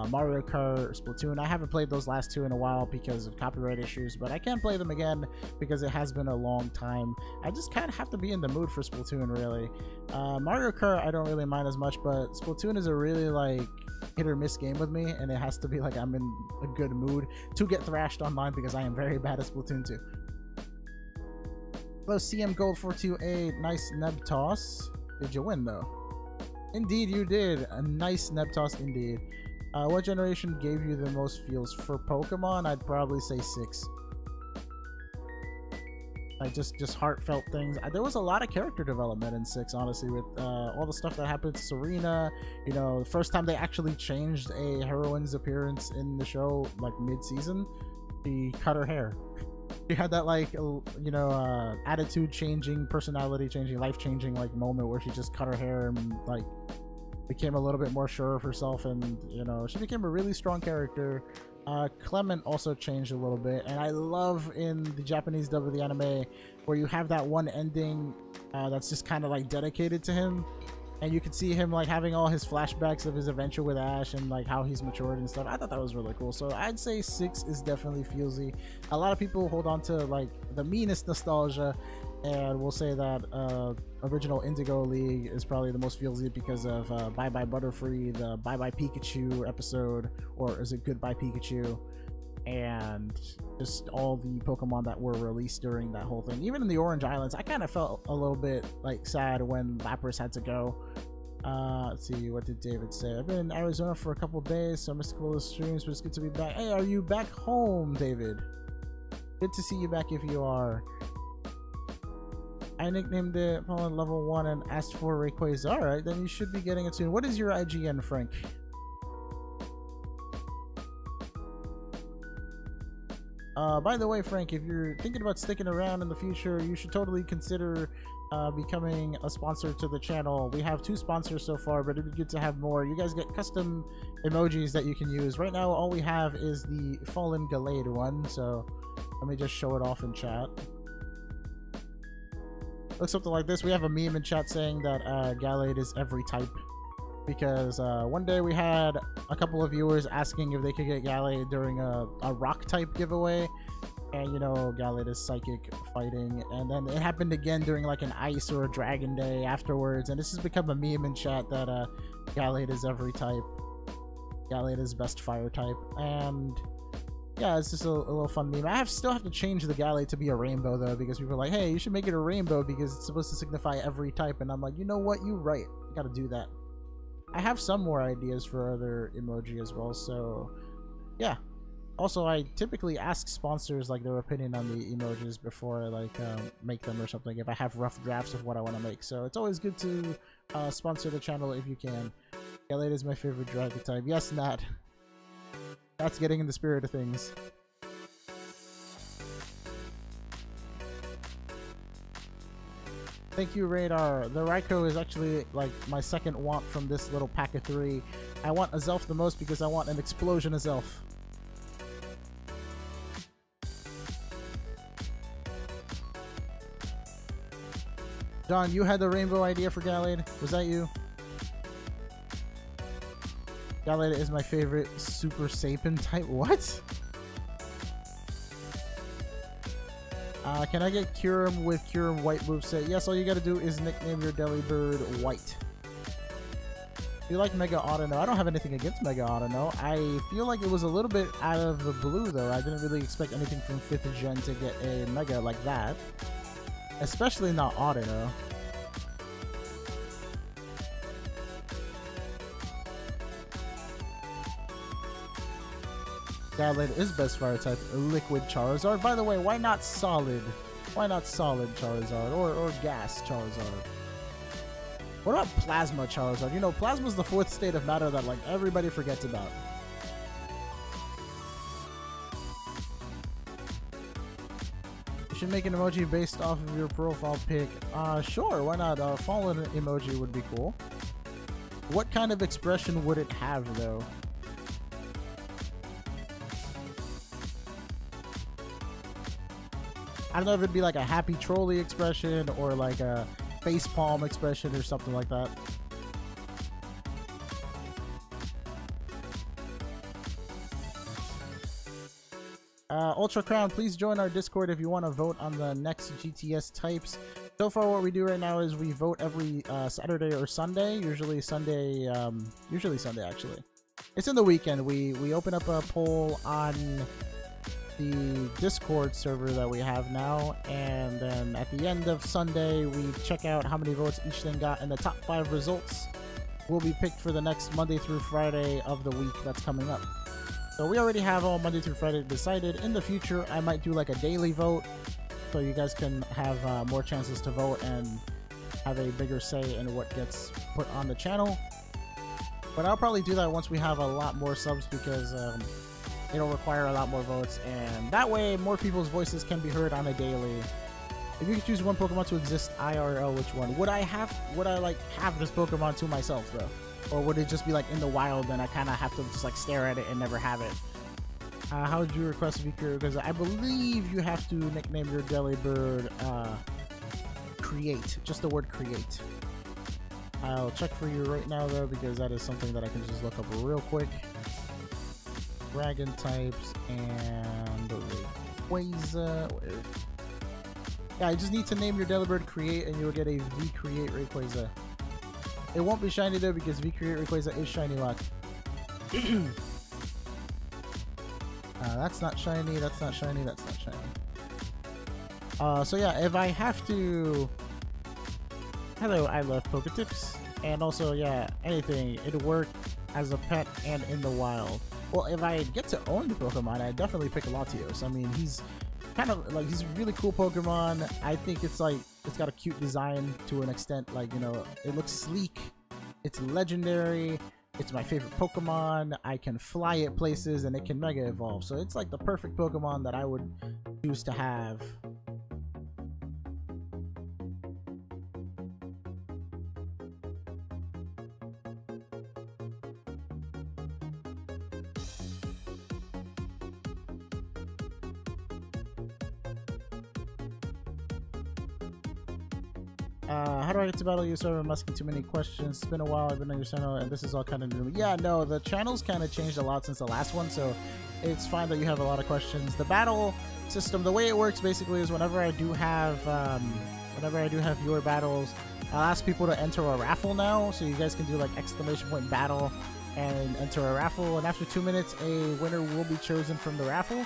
Mario Kart, Splatoon. I haven't played those last 2 in a while because of copyright issues, but I can play them again because it has been a long time. I just kind of have to be in the mood for Splatoon, really. Mario Kart I don't really mind as much, but Splatoon is a really like hit or miss game with me, and it has to be like I'm in a good mood to get thrashed online because I am very bad at Splatoon 2. Hello, CM Gold 428. Nice neb toss. Did you win though? Indeed, you did. A nice neb toss indeed. What generation gave you the most feels for Pokemon? I'd probably say 6. Like just heartfelt things. There was a lot of character development in 6, honestly, with all the stuff that happened to Serena. You know, the first time they actually changed a heroine's appearance in the show, like mid-season, she cut her hair. She had that like, you know, attitude changing, personality changing, life changing like moment where she just cut her hair and like became a little bit more sure of herself, and you know, she became a really strong character. Clement also changed a little bit, and I love in the Japanese dub of the anime where you have that one ending that's just kind of like dedicated to him, and you can see him like having all his flashbacks of his adventure with Ash and like how he's matured and stuff. I thought that was really cool. So I'd say 6 is definitely feelsy. A lot of people hold on to like the meanest nostalgia and will say that original Indigo League is probably the most feelsy because of Bye Bye Butterfree, the Bye Bye Pikachu episode, or is it Goodbye Pikachu, and just all the Pokemon that were released during that whole thing. Even in the Orange Islands, I kind of felt a little bit like sad when Lapras had to go. Let's see, what did David say? I've been in Arizona for a couple days, so I missed a couple of streams, but it's good to be back. Hey, are you back home, David? Good to see you back if you are. I nicknamed it Pollen level 1 and asked for Rayquaza. Alright, then you should be getting it soon. What is your IGN, Frank? By the way, Frank, if you're thinking about sticking around in the future, you should totally consider becoming a sponsor to the channel. We have 2 sponsors so far, but it'd be good to have more. You guys get custom emojis that you can use. Right now, all we have is the Fallen Gallade one, so let me just show it off in chat. Looks something like this. We have a meme in chat saying that Gallade is every type, because one day we had a couple of viewers asking if they could get Gallade during a rock type giveaway, and you know, Gallade is psychic fighting, and then it happened again during like an ice or a dragon day afterwards, and this has become a meme in chat that Gallade is every type. Gallade is best fire type, and yeah, it's just a little fun meme. Still have to change the Gallade to be a rainbow though, because people are like, hey, you should make it a rainbow because it's supposed to signify every type, and I'm like, you know what, you're right, you gotta do that. I have some more ideas for other emoji as well, so yeah. Also, I typically ask sponsors like their opinion on the emojis before I like make them or something, if I have rough drafts of what I want to make. So it's always good to sponsor the channel if you can. Gallade is my favorite dragon type. Yes, Nat. That's getting in the spirit of things. Thank you, Radar. The Raikou is actually like my second want from this little pack of 3. I want Azelf the most because I want an explosion Azelf. John, you had the rainbow idea for Gallade. Was that you? Gallade is my favorite Super Saiyan type. What? Can I get Kyurem with Kyurem White moveset? Yes, all you gotta do is nickname your Delibird White. You like Mega Autono? I don't have anything against Mega Autono. I feel like it was a little bit out of the blue though. I didn't really expect anything from 5th gen to get a Mega like that. Especially not Autono. Gallade is best fire type Liquid Charizard. By the way, why not Solid? Why not Solid Charizard or Gas Charizard? What about Plasma Charizard? You know, Plasma's the 4th state of matter that like everybody forgets about. You should make an emoji based off of your profile pic. Sure, why not? Fallen emoji would be cool. What kind of expression would it have though? I don't know if it'd be like a happy trolley expression or like a facepalm expression or something like that. Ultra Crown, please join our Discord if you want to vote on the next GTS types. So far what we do right now is we vote every Saturday or Sunday, usually Sunday actually. It's in the weekend. We open up a poll on the Discord server that we have now, and then at the end of Sunday we check out how many votes each thing got, and the top 5 results will be picked for the next Monday through Friday of the week that's coming up. So we already have all Monday through Friday decided. In the future I might do like a daily vote so you guys can have more chances to vote and have a bigger say in what gets put on the channel. But I'll probably do that once we have a lot more subs, because it'll require a lot more votes, and that way more people's voices can be heard on a daily. If you could choose one Pokemon to exist IRL, which one? Would I like have this Pokemon to myself though? Or would it just be like in the wild and I kinda have to just like stare at it and never have it? How would you request VQ? Because I believe you have to nickname your Delibird Create. Just the word create. I'll check for you right now though, because that is something that I can just look up real quick. Dragon types and Rayquaza. Yeah, I just need to name your Delibird Create and you'll get a V-Create Rayquaza. It won't be shiny though, because V-Create Rayquaza is shiny lock. That's not shiny, that's not shiny, that's not shiny. So yeah, if I have to... Hello, I love Poketips. And also, yeah, anything. It'll work as a pet and in the wild. Well, if I get to own the Pokemon, I'd definitely pick Latios. I mean, he's kind of like, he's a really cool Pokemon. I think it's like, it's got a cute design to an extent. Like, you know, it looks sleek. It's legendary. It's my favorite Pokemon. I can fly it places and it can Mega Evolve. So it's like the perfect Pokemon that I would choose to have. How do I get to battle you? Sorry, I'm asking too many questions. It's been a while. I've been on your channel, and this is all kind of new. Yeah, no, the channel's kind of changed a lot since the last one, so it's fine that you have a lot of questions. The battle system, the way it works basically is whenever I do have your battles, I'll ask people to enter a raffle now, so you guys can do like ! battle and enter a raffle, and after 2 minutes, a winner will be chosen from the raffle,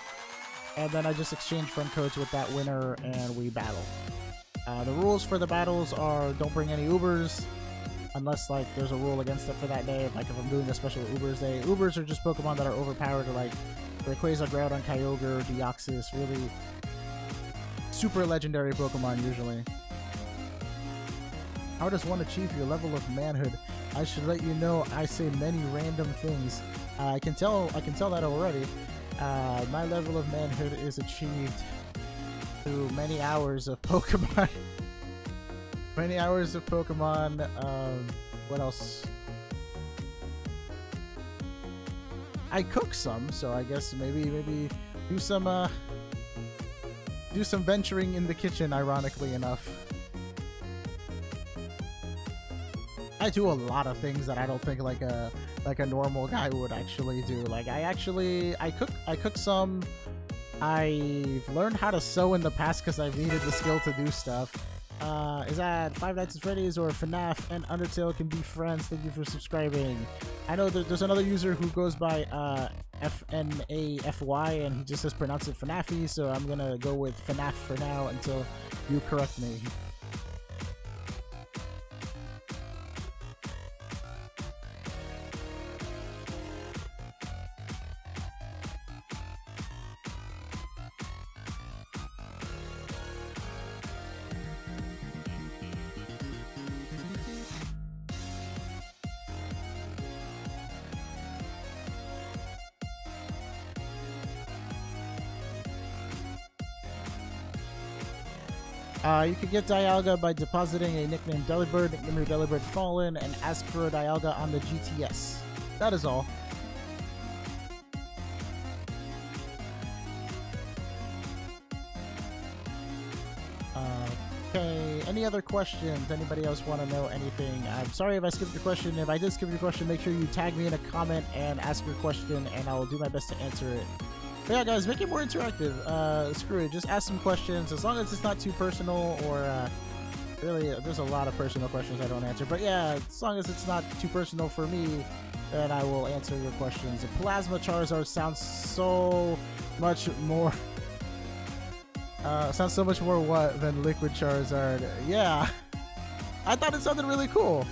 and then I just exchange friend codes with that winner, and we battle. The rules for the battles are don't bring any Ubers unless like there's a rule against it for that day. Like if I'm doing a special Ubers day. Ubers are just Pokemon that are overpowered, like Rayquaza, Groudon, Kyogre, Deoxys, really super legendary Pokemon usually. How does one achieve your level of manhood? I should let you know I say many random things. I can tell that already. My level of manhood is achieved through many hours of Pokemon. Many hours of Pokemon. What else? I cook some, so I guess maybe do some venturing in the kitchen, ironically enough. I do a lot of things that I don't think like a normal guy would actually do. Like I cook some. I've learned how to sew in the past because I've needed the skill to do stuff. Is that Five Nights at Freddy's or FNAF and Undertale can be friends? Thank you for subscribing. I know that there's another user who goes by FNAFY and he just says pronounce it FNAFy, so I'm gonna go with FNAF for now until you correct me. You can get Dialga by depositing a nickname Delibird, nickname your Delibird Fallen, and ask for a Dialga on the GTS. That is all. Okay, any other questions? Anybody else want to know anything? I'm sorry if I skipped your question. If I did skip your question, make sure you tag me in a comment and ask your question, and I will do my best to answer it. But yeah, guys, make it more interactive. Screw it, just ask some questions, as long as it's not too personal or really, there's a lot of personal questions I don't answer. But yeah, as long as it's not too personal for me, then I will answer your questions. Plasma Charizard sounds so much more... sounds so much more what than Liquid Charizard. Yeah, I thought it sounded really cool.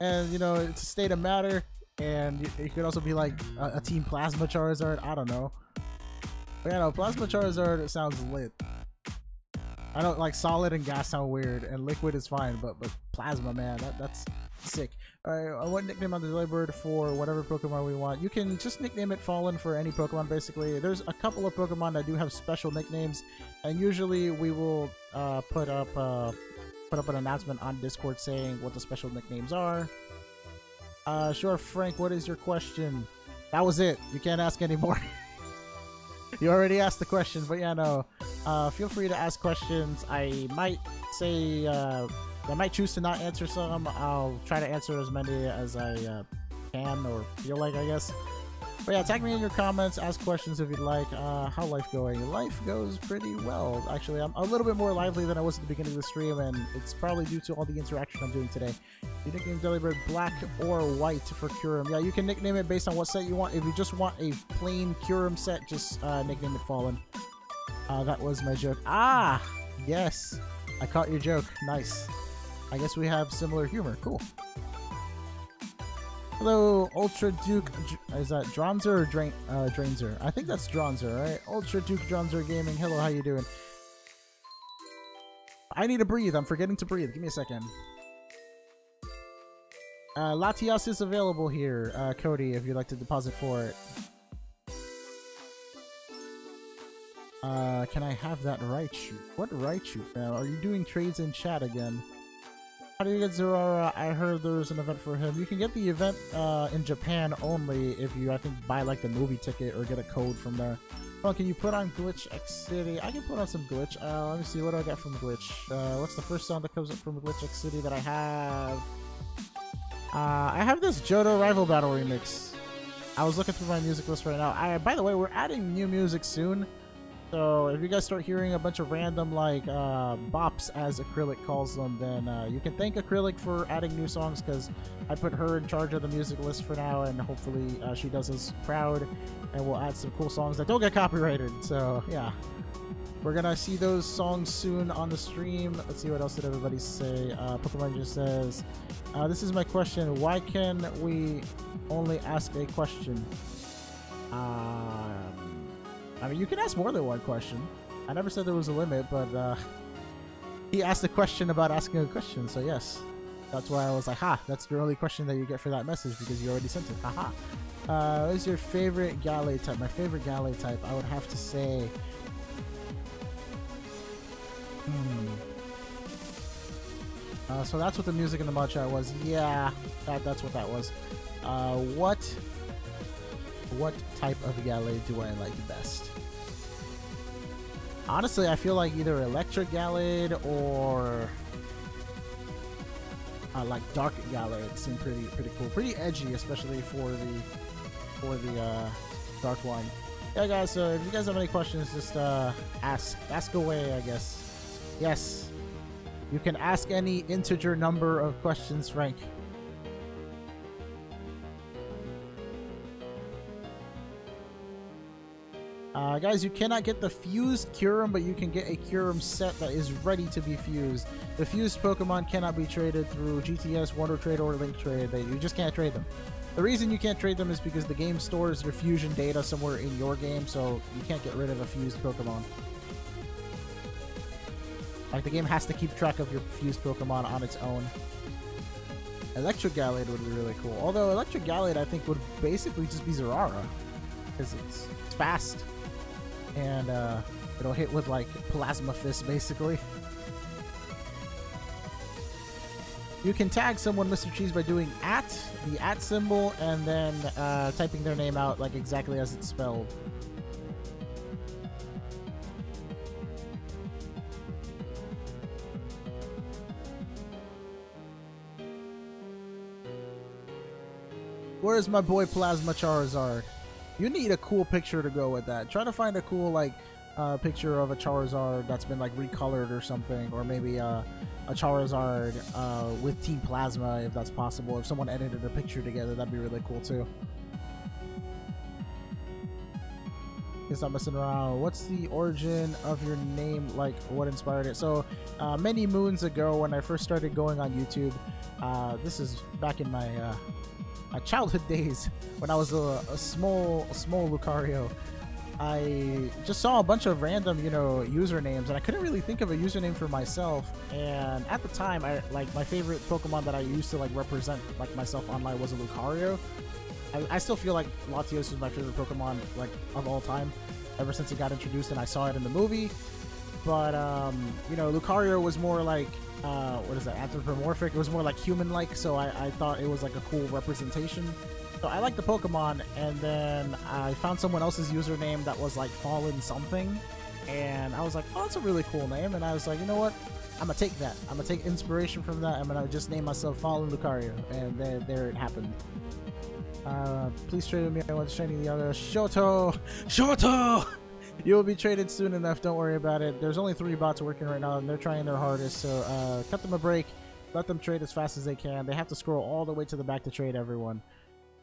And, you know, it's a state of matter, and it could also be like a Team Plasma Charizard. I don't know. But yeah, no, Plasma Charizard sounds lit. I don't like solid and gas sound weird, and liquid is fine, but plasma, man, that's sick. Alright, I want nickname on the Delibird for whatever Pokemon we want. You can just nickname it Fallen for any Pokemon, basically. There's a couple of Pokemon that do have special nicknames, and usually we will put up an announcement on Discord saying what the special nicknames are. Sure, Frank, what is your question? That was it. You can't ask anymore. You already asked the question, but yeah, no. Feel free to ask questions. I might say, I might choose to not answer some. I'll try to answer as many as I can or feel like, I guess. But yeah, tag me in your comments, ask questions if you'd like. How life going? Life goes pretty well. Actually, I'm a little bit more lively than I was at the beginning of the stream, and it's probably due to all the interaction I'm doing today. You nickname Delibird black or white for Kyurem. Yeah, you can nickname it based on what set you want. If you just want a plain Kyurem set, just nickname it Fallen. That was my joke. Ah! Yes! I caught your joke. Nice. I guess we have similar humor. Cool. Hello, Ultra Duke. Is that Dronzer or Drainzer? I think that's Dronzer, right? Ultra Duke Dronzer Gaming. Hello, how you doing? I need to breathe. I'm forgetting to breathe. Give me a second. Latias is available here, Cody, if you'd like to deposit for it. Can I have that Raichu? What Raichu now? Are you doing trades in chat again? How do you get Zerara? I heard there's an event for him. You can get the event in Japan only if you, I think, buy like the movie ticket or get a code from there. Oh, can you put on Glitch X City? I can put on some Glitch. Let me see, what do I got from Glitch? What's the first song that comes up from Glitch X City that I have? I have this Johto Rival Battle remix. I was looking through my music list right now. By the way, we're adding new music soon. So if you guys start hearing a bunch of random like bops, as Acrylic calls them, then you can thank Acrylic for adding new songs, because I put her in charge of the music list for now, and hopefully she does us proud, and we'll add some cool songs that don't get copyrighted. So yeah, we're gonna see those songs soon on the stream. Let's see, what else did everybody say? Pokemon just says, this is my question. Why can we only ask a question? I mean, you can ask more than one question. I never said there was a limit, but he asked a question about asking a question, so yes. That's why I was like, ha, that's your only question that you get for that message, because you already sent it. Haha. What is your favorite Galley type? My favorite Galley type, I would have to say... so that's what the music in the mod chat was. Yeah, that's what that was. What type of Galley do I like best? Honestly, I feel like either Electric Gallade or like dark Gallade seemed pretty cool, pretty edgy, especially for the dark one. Yeah, guys. So if you guys have any questions, just ask away, I guess. Yes, you can ask any integer number of questions, Frank. Guys, you cannot get the fused Kyurem, but you can get a Kyurem set that is ready to be fused. The fused Pokemon cannot be traded through GTS, Wonder Trade, or Link Trade. You just can't trade them. The reason you can't trade them is because the game stores your fusion data somewhere in your game, so you can't get rid of a fused Pokemon. Like, the game has to keep track of your fused Pokemon on its own. Electric Gallade would be really cool. Although Electric Gallade, I think, would basically just be Zerara, because it's fast. And it'll hit with like Plasma Fist, basically. You can tag someone, Mr. Cheese, by doing the @ symbol, and then typing their name out like exactly as it's spelled. Where's my boy Plasma Charizard? You need a cool picture to go with that. Try to find a cool like picture of a Charizard that's been like recolored or something, or maybe a Charizard with Team Plasma, if that's possible. If someone edited a picture together, that'd be really cool too. He's not messing around. What's the origin of your name? Like, what inspired it? So many moons ago, when I first started going on YouTube, this is back in my childhood days, when I was a small Lucario, I just saw a bunch of random, you know, usernames, and I couldn't really think of a username for myself. And at the time, my favorite Pokemon that I used to like represent like myself online was a Lucario. I still feel like Latios was my favorite Pokemon like of all time, ever since it got introduced and I saw it in the movie. But you know, Lucario was more like what is that, anthropomorphic? It was more like human-like, so I thought it was like a cool representation. So I liked the Pokemon, and then I found someone else's username that was like Fallen something, and I was like, oh, that's a really cool name. And I was like, you know what, I'm gonna take that. I'm gonna take inspiration from that. I'm gonna just name myself Fallen Lucario, and there it happened. Please trade with me. I want to trade the other Shoto. You will be traded soon enough. Don't worry about it. There's only 3 bots working right now, and they're trying their hardest. So cut them a break. Let them trade as fast as they can. They have to scroll all the way to the back to trade everyone.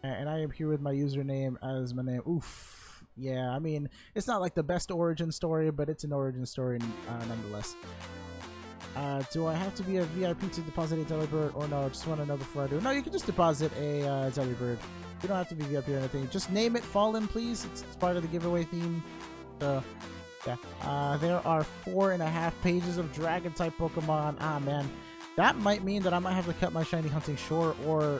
And I am here with my username as my name. Oof. Yeah, I mean, it's not like the best origin story, but it's an origin story nonetheless. Do I have to be a VIP to deposit a Delibird, or no? I just want to know before I do. No, you can just deposit a Delibird. You don't have to be VIP or anything. Just name it Fallen, please. It's part of the giveaway theme. So, yeah. There are 4.5 pages of Dragon-type Pokemon. Ah, man. That might mean that I might have to cut my shiny hunting short, or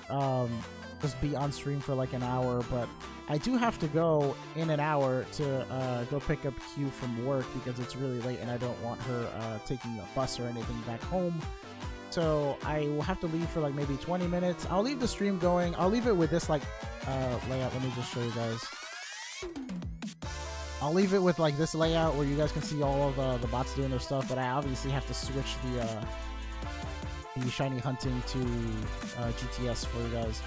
just be on stream for like an hour. But I do have to go in an hour to go pick up Q from work, because it's really late and I don't want her taking a bus or anything back home. So I will have to leave for like maybe 20 minutes. I'll leave the stream going. I'll leave it with this like layout. Let me just show you guys. I'll leave it with like this layout where you guys can see all of the bots doing their stuff, but I obviously have to switch the shiny hunting to GTS for you guys.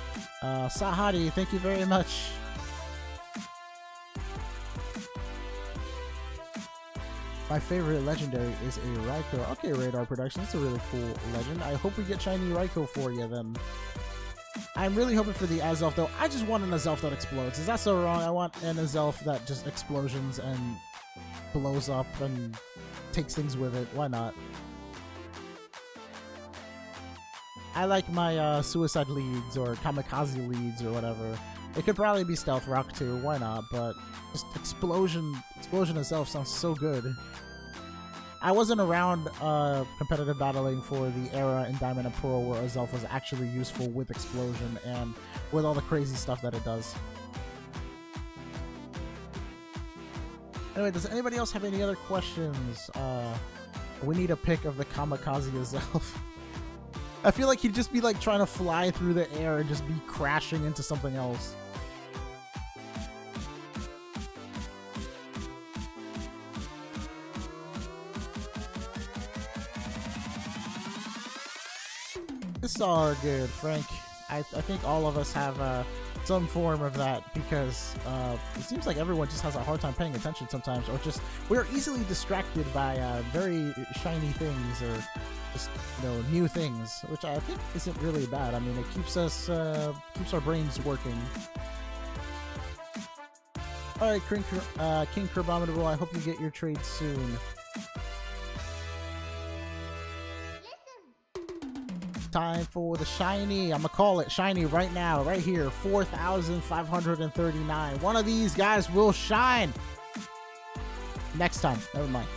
Sahadi, thank you very much. My favorite legendary is a Raikou. Okay, Radar Production, that's a really cool legend. I hope we get shiny Raikou for you then. I'm really hoping for the Azelf though. I just want an Azelf that explodes. Is that so wrong? I want an Azelf that just explosions and blows up and takes things with it. Why not? I like my suicide leads or kamikaze leads or whatever. It could probably be Stealth Rock too. Why not? But just explosion itself sounds so good. I wasn't around competitive battling for the era in Diamond and Pearl where Azelf was actually useful with explosion and with all the crazy stuff that it does. Anyway, does anybody else have any other questions? We need a pic of the kamikaze Azelf. I feel like he'd just be like trying to fly through the air and just be crashing into something else. This is all good, Frank. I think all of us have some form of that because it seems like everyone just has a hard time paying attention sometimes, or just we're easily distracted by very shiny things or just new things, which I think isn't really bad. I mean, it keeps us keeps our brains working. All right, King Crabominable, I hope you get your trade soon. Time for the shiny. I'm gonna call it shiny right now, right here. 4,539. One of these guys will shine next time. Never mind.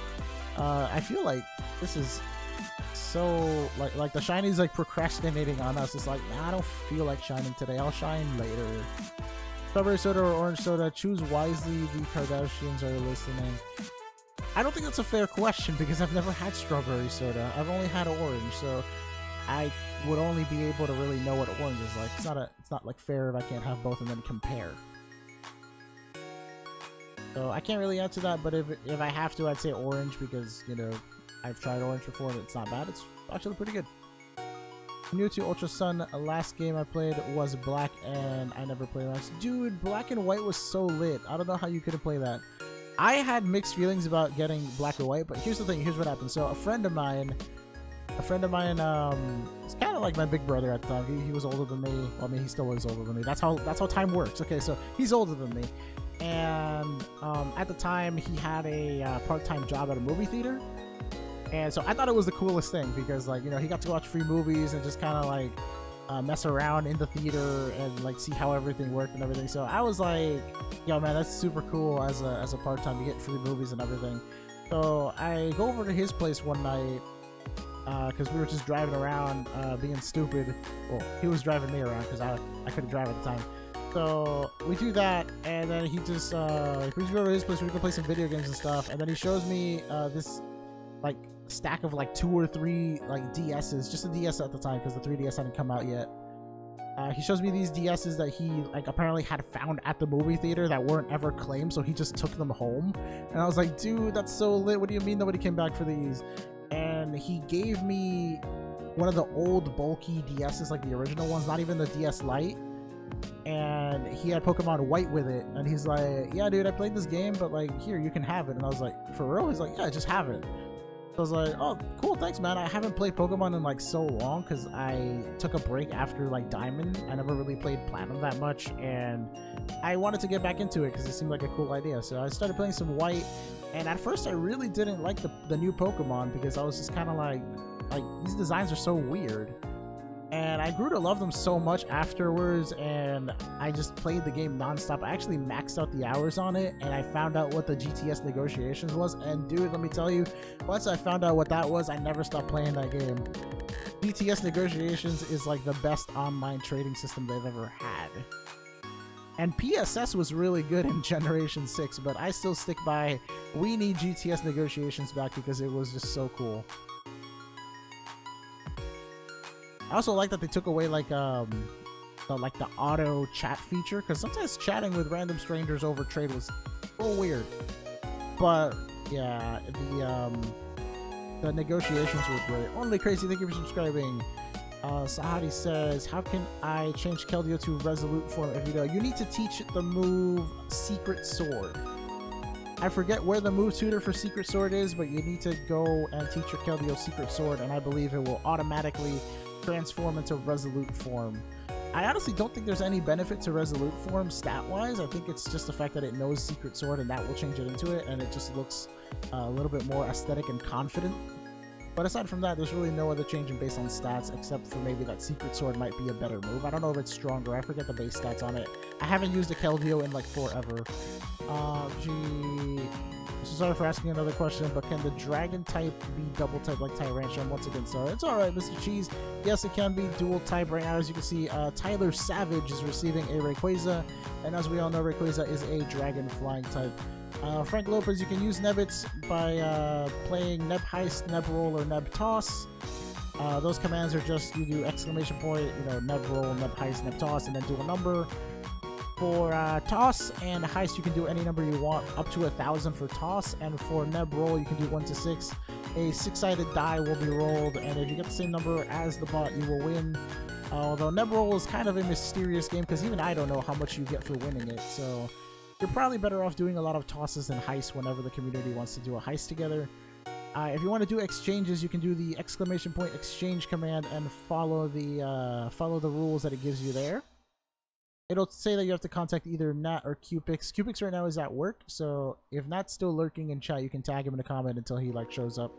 I feel like this is so like the shiny's like procrastinating on us. It's like, nah, I don't feel like shining today. I'll shine later. Strawberry soda or orange soda? Choose wisely. The Kardashians are listening. I don't think that's a fair question because I've never had strawberry soda. I've only had orange, so I would only be able to really know what orange is like. It's not like fair if I can't have both and then compare. So I can't really answer that, but if I have to, I'd say orange because, I've tried orange before and it's not bad. It's actually pretty good. New to Ultra Sun, last game I played was black and I never played last. Dude, black and white was so lit. I don't know how you couldn't play that. I had mixed feelings about getting black or white, but here's the thing, here's what happened. So a friend of mine, it's kind of like my big brother at the time. He was older than me. Well, I mean, he still is older than me. That's how time works. Okay, so he's older than me, and at the time he had a part-time job at a movie theater, and so I thought it was the coolest thing because, like, he got to watch free movies and just kind of like mess around in the theater and like see how everything worked and everything. So I was like, yo, man, that's super cool as a part-time to get free movies and everything. So I go over to his place one night. Because we were just driving around being stupid. Well, he was driving me around because I couldn't drive at the time. So we do that, and then he just we go to his place. We can play some video games and stuff. And then he shows me this like stack of like 2 or 3 like DSs, just a DS at the time because the 3DS hadn't come out yet. He shows me these DSs that he like apparently had found at the movie theater that weren't ever claimed, so he just took them home. And I was like, dude, that's so lit. What do you mean nobody came back for these? And he gave me one of the old bulky DSs, like the original ones, not even the DS Lite, and he had Pokemon White with it, and he's like, yeah, dude, I played this game, but like, here, you can have it. And I was like, for real? He's like, yeah, just have it. So I was like, oh, cool, thanks, man. I haven't played Pokemon in like so long because I took a break after like Diamond. I never really played Platinum that much, and I wanted to get back into it because it seemed like a cool idea. So I started playing some White. And at first I really didn't like the new Pokemon because I was just kind of like these designs are so weird. And I grew to love them so much afterwards, and I just played the game nonstop. I actually maxed out the hours on it, and I found out what the GTS negotiations was. And dude, let me tell you, once I found out what that was, I never stopped playing that game. GTS negotiations is like the best online trading system they've ever had. And PSS was really good in Generation 6, but I still stick by, we need GTS negotiations back because it was just so cool. I also like that they took away like the auto chat feature, because sometimes chatting with random strangers over trade was a little weird. But yeah, the negotiations were great. Only Crazy, thank you for subscribing. Sahadi says, how can I change Keldeo to Resolute form if you know? You need to teach the move Secret Sword. I forget where the move tutor for Secret Sword is, but you need to go and teach your Keldeo Secret Sword, and I believe it will automatically transform into Resolute form. I honestly don't think there's any benefit to Resolute form stat-wise. I think it's just the fact that it knows Secret Sword, and that will change it into it, and it just looks a little bit more aesthetic and confident. But aside from that, there's really no other change in based on stats, except for maybe that Secret Sword might be a better move. I don't know if it's stronger. I forget the base stats on it. I haven't used a Keldeo in like forever. So sorry for asking another question, but can the Dragon type be double type like Tyrantrum? Once again, sorry. It's alright, Mr. Cheese. Yes, it can be dual type right now. As you can see, Tyler Savage is receiving a Rayquaza, and as we all know, Rayquaza is a Dragon flying type. Frank Lopez, you can use Nebits by playing Neb Heist, Neb Roll, or Neb Toss. Those commands are just, you do exclamation point, Neb Roll, Neb Heist, Neb Toss, and then do a number. For Toss and Heist, you can do any number you want, up to 1,000 for Toss, and for Neb Roll, you can do 1 to 6. a 6-sided die will be rolled, and if you get the same number as the bot, you will win. Although Neb Roll is kind of a mysterious game because even I don't know how much you get for winning it, so you're probably better off doing a lot of tosses and heists whenever the community wants to do a heist together. If you want to do exchanges, you can do the !exchange command and follow the rules that it gives you there. It'll say that you have to contact either Nat or Cupix. Cupix right now is at work, so if Nat's still lurking in chat, you can tag him in a comment until he like shows up,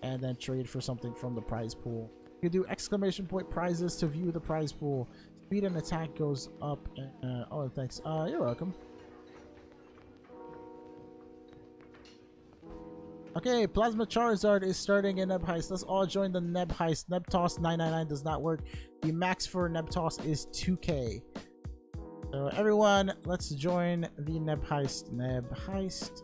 and then trade for something from the prize pool. You can do ! Prizes to view the prize pool. Speed and attack goes up. Oh, thanks. You're welcome. Okay, Plasma Charizard is starting a Neb Heist. Let's all join the Neb Heist. Neb Toss 999 does not work. The max for Neb Toss is 2K. So everyone, let's join the Neb Heist. Neb Heist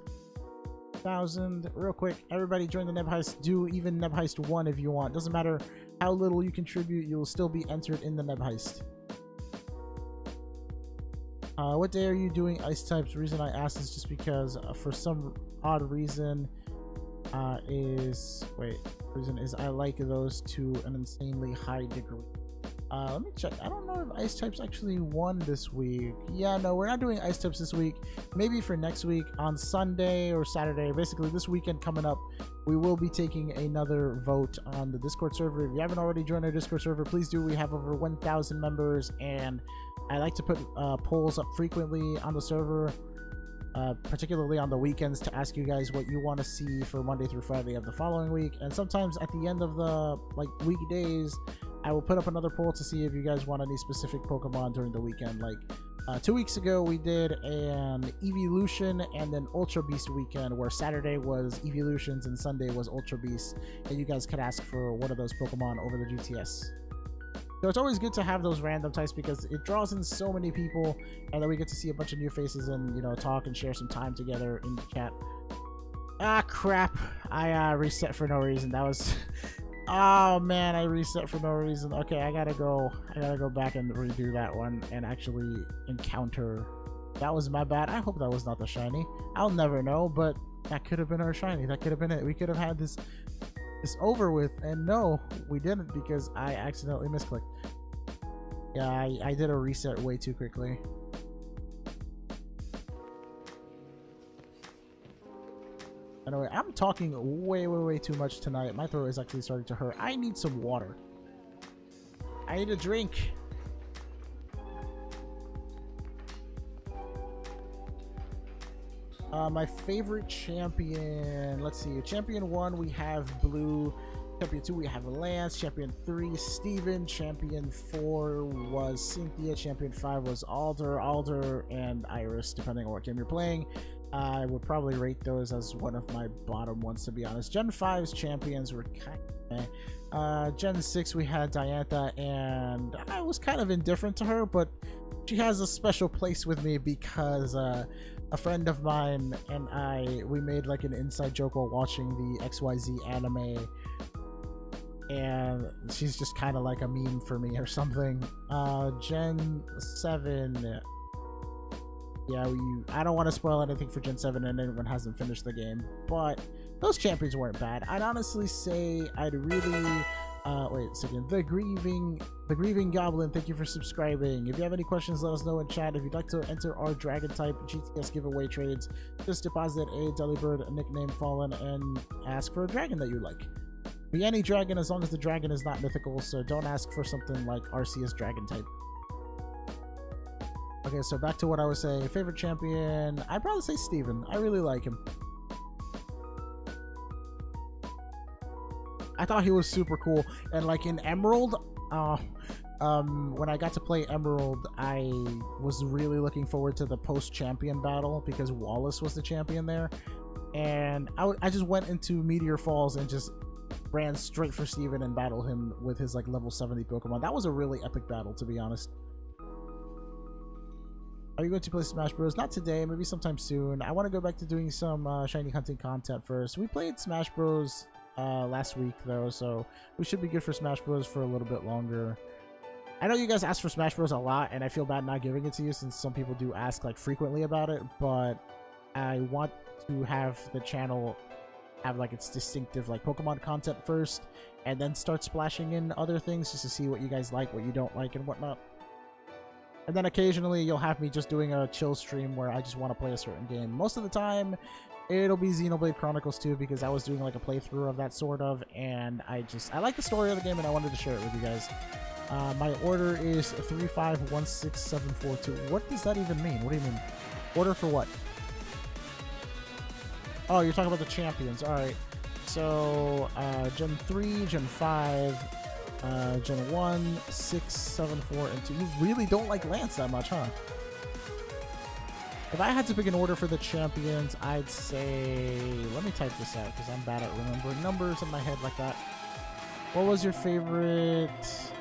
1000. Real quick, everybody join the Neb Heist. Do even Neb Heist 1 if you want. Doesn't matter how little you contribute, you will still be entered in the Neb Heist. What day are you doing ice types? The reason I asked is just because for some odd reason I like those to an insanely high degree. Let me check. I don't know if ice types actually won this week. Yeah, no, we're not doing ice types this week. Maybe for next week on Sunday or Saturday. Basically, this weekend coming up, we will be taking another vote on the Discord server. If you haven't already joined our Discord server, please do. We have over 1,000 members, and I like to put polls up frequently on the server. Particularly on the weekends, to ask you guys what you want to see for Monday through Friday of the following week, and sometimes at the end of the weekdays I will put up another poll to see if you guys want any specific Pokemon during the weekend. Like 2 weeks ago we did an Evolution and then Ultra Beast weekend, where Saturday was Evolutions and Sunday was Ultra Beast, and you guys could ask for one of those Pokemon over the GTS. So it's always good to have those random types because it draws in so many people, and then we get to see a bunch of new faces and, you know, talk and share some time together in the chat. Ah, crap. I reset for no reason. That was... Oh, man, I reset for no reason. Okay, I gotta go back and redo that one and actually encounter... That was my bad. I hope that was not the shiny. I'll never know, but that could have been our shiny. That could have been it. We could have had this over with, and no, we didn't because I accidentally misclicked. Yeah, I did a reset way too quickly. Anyway, I'm talking way too much tonight. My throat is actually starting to hurt. I need some water. I need a drink. My favorite champion, let's see, champion 1 we have Blue, champion 2 we have Lance, champion 3 Steven, champion 4 was Cynthia, champion 5 was Alder and Iris, depending on what game you're playing. I would probably rate those as one of my bottom ones, to be honest. Gen 5's champions were kind of Gen 6 we had Diantha, and I was kind of indifferent to her, but she has a special place with me because a friend of mine and we made like an inside joke while watching the XYZ anime, and she's just kind of like a meme for me or something. Gen 7, yeah, I don't want to spoil anything for Gen 7 and anyone hasn't finished the game, but those champions weren't bad. I'd honestly say I'd really wait a second. The Grieving Goblin, thank you for subscribing. If you have any questions, let us know in chat. If you'd like to enter our Dragon type GTS giveaway trades, just deposit a Delibird, a nickname Fallen, and ask for a dragon that you like. Be any dragon as long as the dragon is not mythical, so don't ask for something like Arceus Dragon type. Okay, so back to what I was saying. Favorite champion, I'd probably say Steven. I really like him. I thought he was super cool, and like in Emerald, when I got to play Emerald, I was really looking forward to the post-champion battle because Wallace was the champion there, and I just went into Meteor Falls and just ran straight for Steven and battled him with his like level 70 Pokemon. That was a really epic battle, to be honest. Are you going to play Smash Bros? Not today, maybe sometime soon. I want to go back to doing some shiny hunting content first. We played Smash Bros last week though, so we should be good for Smash Bros for a little bit longer. I know you guys ask for Smash Bros a lot, and I feel bad not giving it to you since some people do ask like frequently about it, but I want to have the channel have like its distinctive like Pokemon content first, and then start splashing in other things just to see what you guys like, what you don't like, and whatnot. And then occasionally you'll have me just doing a chill stream where I just want to play a certain game. Most of the time it'll be Xenoblade Chronicles 2 because I was doing like a playthrough of that sort of, and I like the story of the game and I wanted to share it with you guys. My order is 3516742. What does that even mean? What do you mean? Order for what? Oh, you're talking about the champions. Alright. So, Gen 3, Gen 5, Gen 1, 6, 7, 4, and 2. You really don't like Lance that much, huh? If I had to pick an order for the champions, I'd say... Let me type this out, because I'm bad at remembering numbers in my head like that. What was your favorite...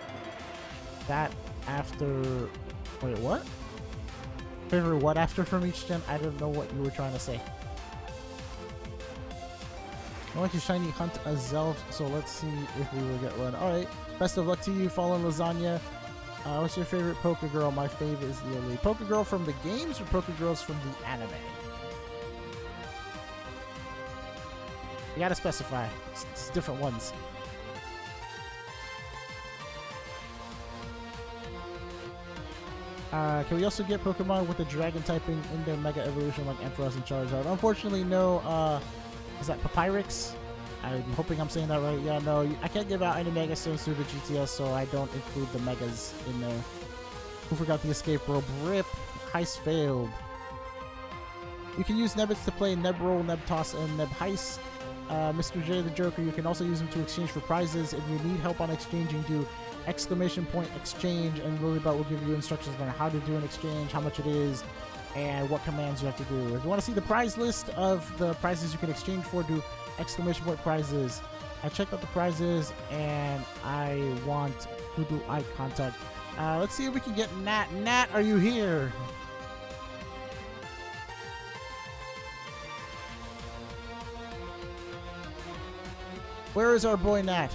That after... Wait, what? Favorite what after from each gen? I don't know what you were trying to say. I want to shiny hunt a Zelf, so let's see if we will get one. Alright, best of luck to you, Fallen Lasagna. What's your favorite Poké Girl? My favorite is Lily. Poké Girl from the games or Poké Girls from the anime? You gotta specify. It's different ones. Can we also get Pokemon with the Dragon typing in their Mega Evolution like Ampharos and Charizard? Unfortunately, no. Is that Papyrix? I'm hoping I'm saying that right. Yeah, no, I can't give out any Mega Stones through the GTS, so I don't include the Megas in there. Who forgot the escape rope? RIP. Heist failed. You can use Nebbits to play Nebroll, Nebtoss, and Nebheist. Mr. J the Joker, you can also use them to exchange for prizes. If you need help on exchanging, do !exchange, and Lilybot will give you instructions on how to do an exchange, how much it is, and what commands you have to do. If you want to see the prize list of the prizes you can exchange for, do !prizes. I checked out the prizes and I want to do eye contact. Let's see if we can get Nat. Nat, are you here? Where is our boy Nat?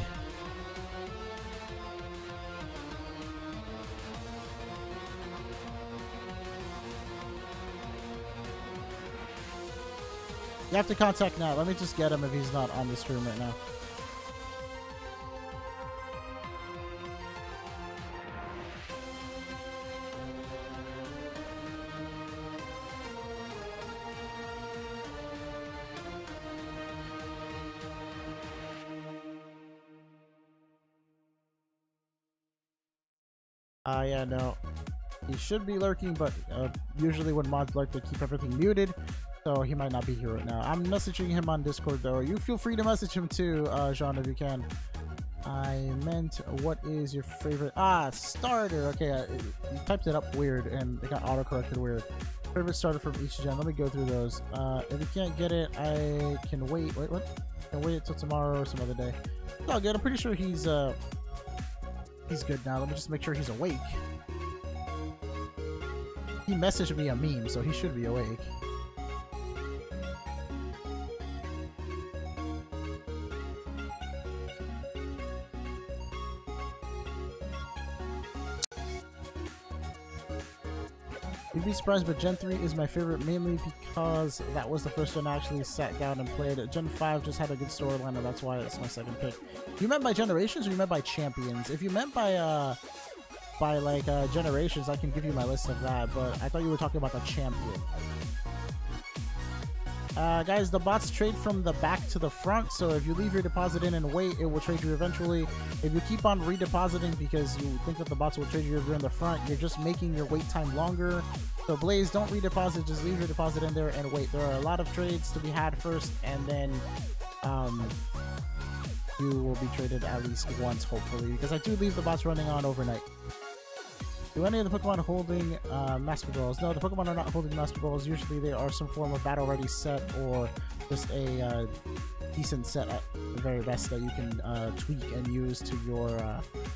You have to contact Nat. Let me just get him if he's not on the stream right now. Yeah, no. He should be lurking, but usually when mods lurk, they keep everything muted. So he might not be here right now. I'm messaging him on Discord though. You feel free to message him too, Jean, if you can. I meant, what is your favorite? Starter. Okay, you typed it up weird and it got auto-corrected weird. Favorite starter from each gen. Let me go through those. If you can't get it, I can wait. Wait, what? I can wait until tomorrow or some other day. It's all good. I'm pretty sure he's good now. Let me just make sure he's awake. He messaged me a meme, so he should be awake. You'd be surprised, but Gen 3 is my favorite mainly because that was the first one I actually sat down and played it. Gen 5 just had a good storyline, and that's why it's my second pick. You meant by generations or you meant by champions? If you meant by generations, I can give you my list of that, but I thought you were talking about the champion. Guys, the bots trade from the back to the front, so if you leave your deposit in and wait, it will trade you eventually. If you keep on redepositing because you think that the bots will trade you if you're in the front, you're just making your wait time longer. So Blaze, don't redeposit, just leave your deposit in there and wait. There are a lot of trades to be had first, and then you will be traded at least once, hopefully, because I do leave the bots running on overnight. Do any of the Pokemon holding Master Balls? No, the Pokemon are not holding Master Balls. Usually they are some form of battle-ready set or just a decent set at the very best that you can tweak and use to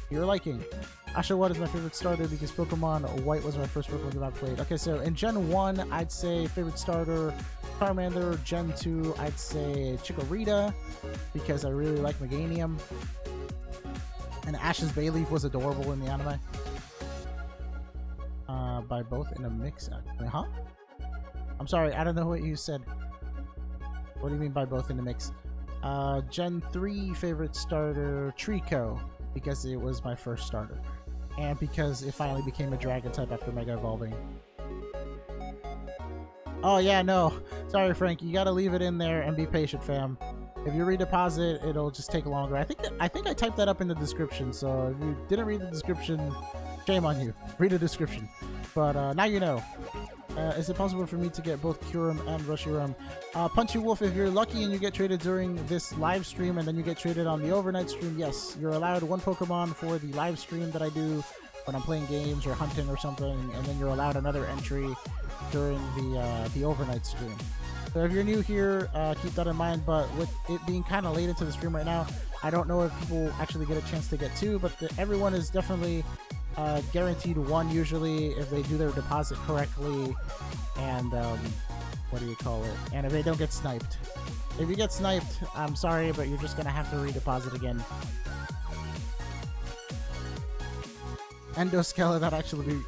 your liking. Ashawad is my favorite starter because Pokemon White was my first Pokemon that I played. Okay, so in Gen 1, I'd say favorite starter Charmander. Gen 2, I'd say Chikorita because I really like Meganium. And Ash's Bayleaf was adorable in the anime. By both in a mix. Huh? I'm sorry, I don't know what you said. What do you mean by both in a mix? Gen 3 favorite starter, Trico, because it was my first starter. And because it finally became a dragon type after Mega Evolving. Oh yeah, no. Sorry, Frank. You gotta leave it in there and be patient, fam. If you redeposit, it'll just take longer. I think I typed that up in the description, so if you didn't read the description, shame on you. Read the description. But now you know. Is it possible for me to get both Kyurem and Reshiram? Punchy Wolf, if you're lucky and you get traded during this live stream and then you get traded on the overnight stream, yes, you're allowed one Pokemon for the live stream that I do when I'm playing games or hunting or something, and then you're allowed another entry during the overnight stream. So if you're new here, keep that in mind, but with it being kind of late into the stream right now, I don't know if people actually get a chance to get two, but everyone is definitely guaranteed one usually if they do their deposit correctly, and what do you call it? And if they don't get sniped. If you get sniped, I'm sorry, but you're just gonna have to redeposit again. Endoskeleton, that'd actually be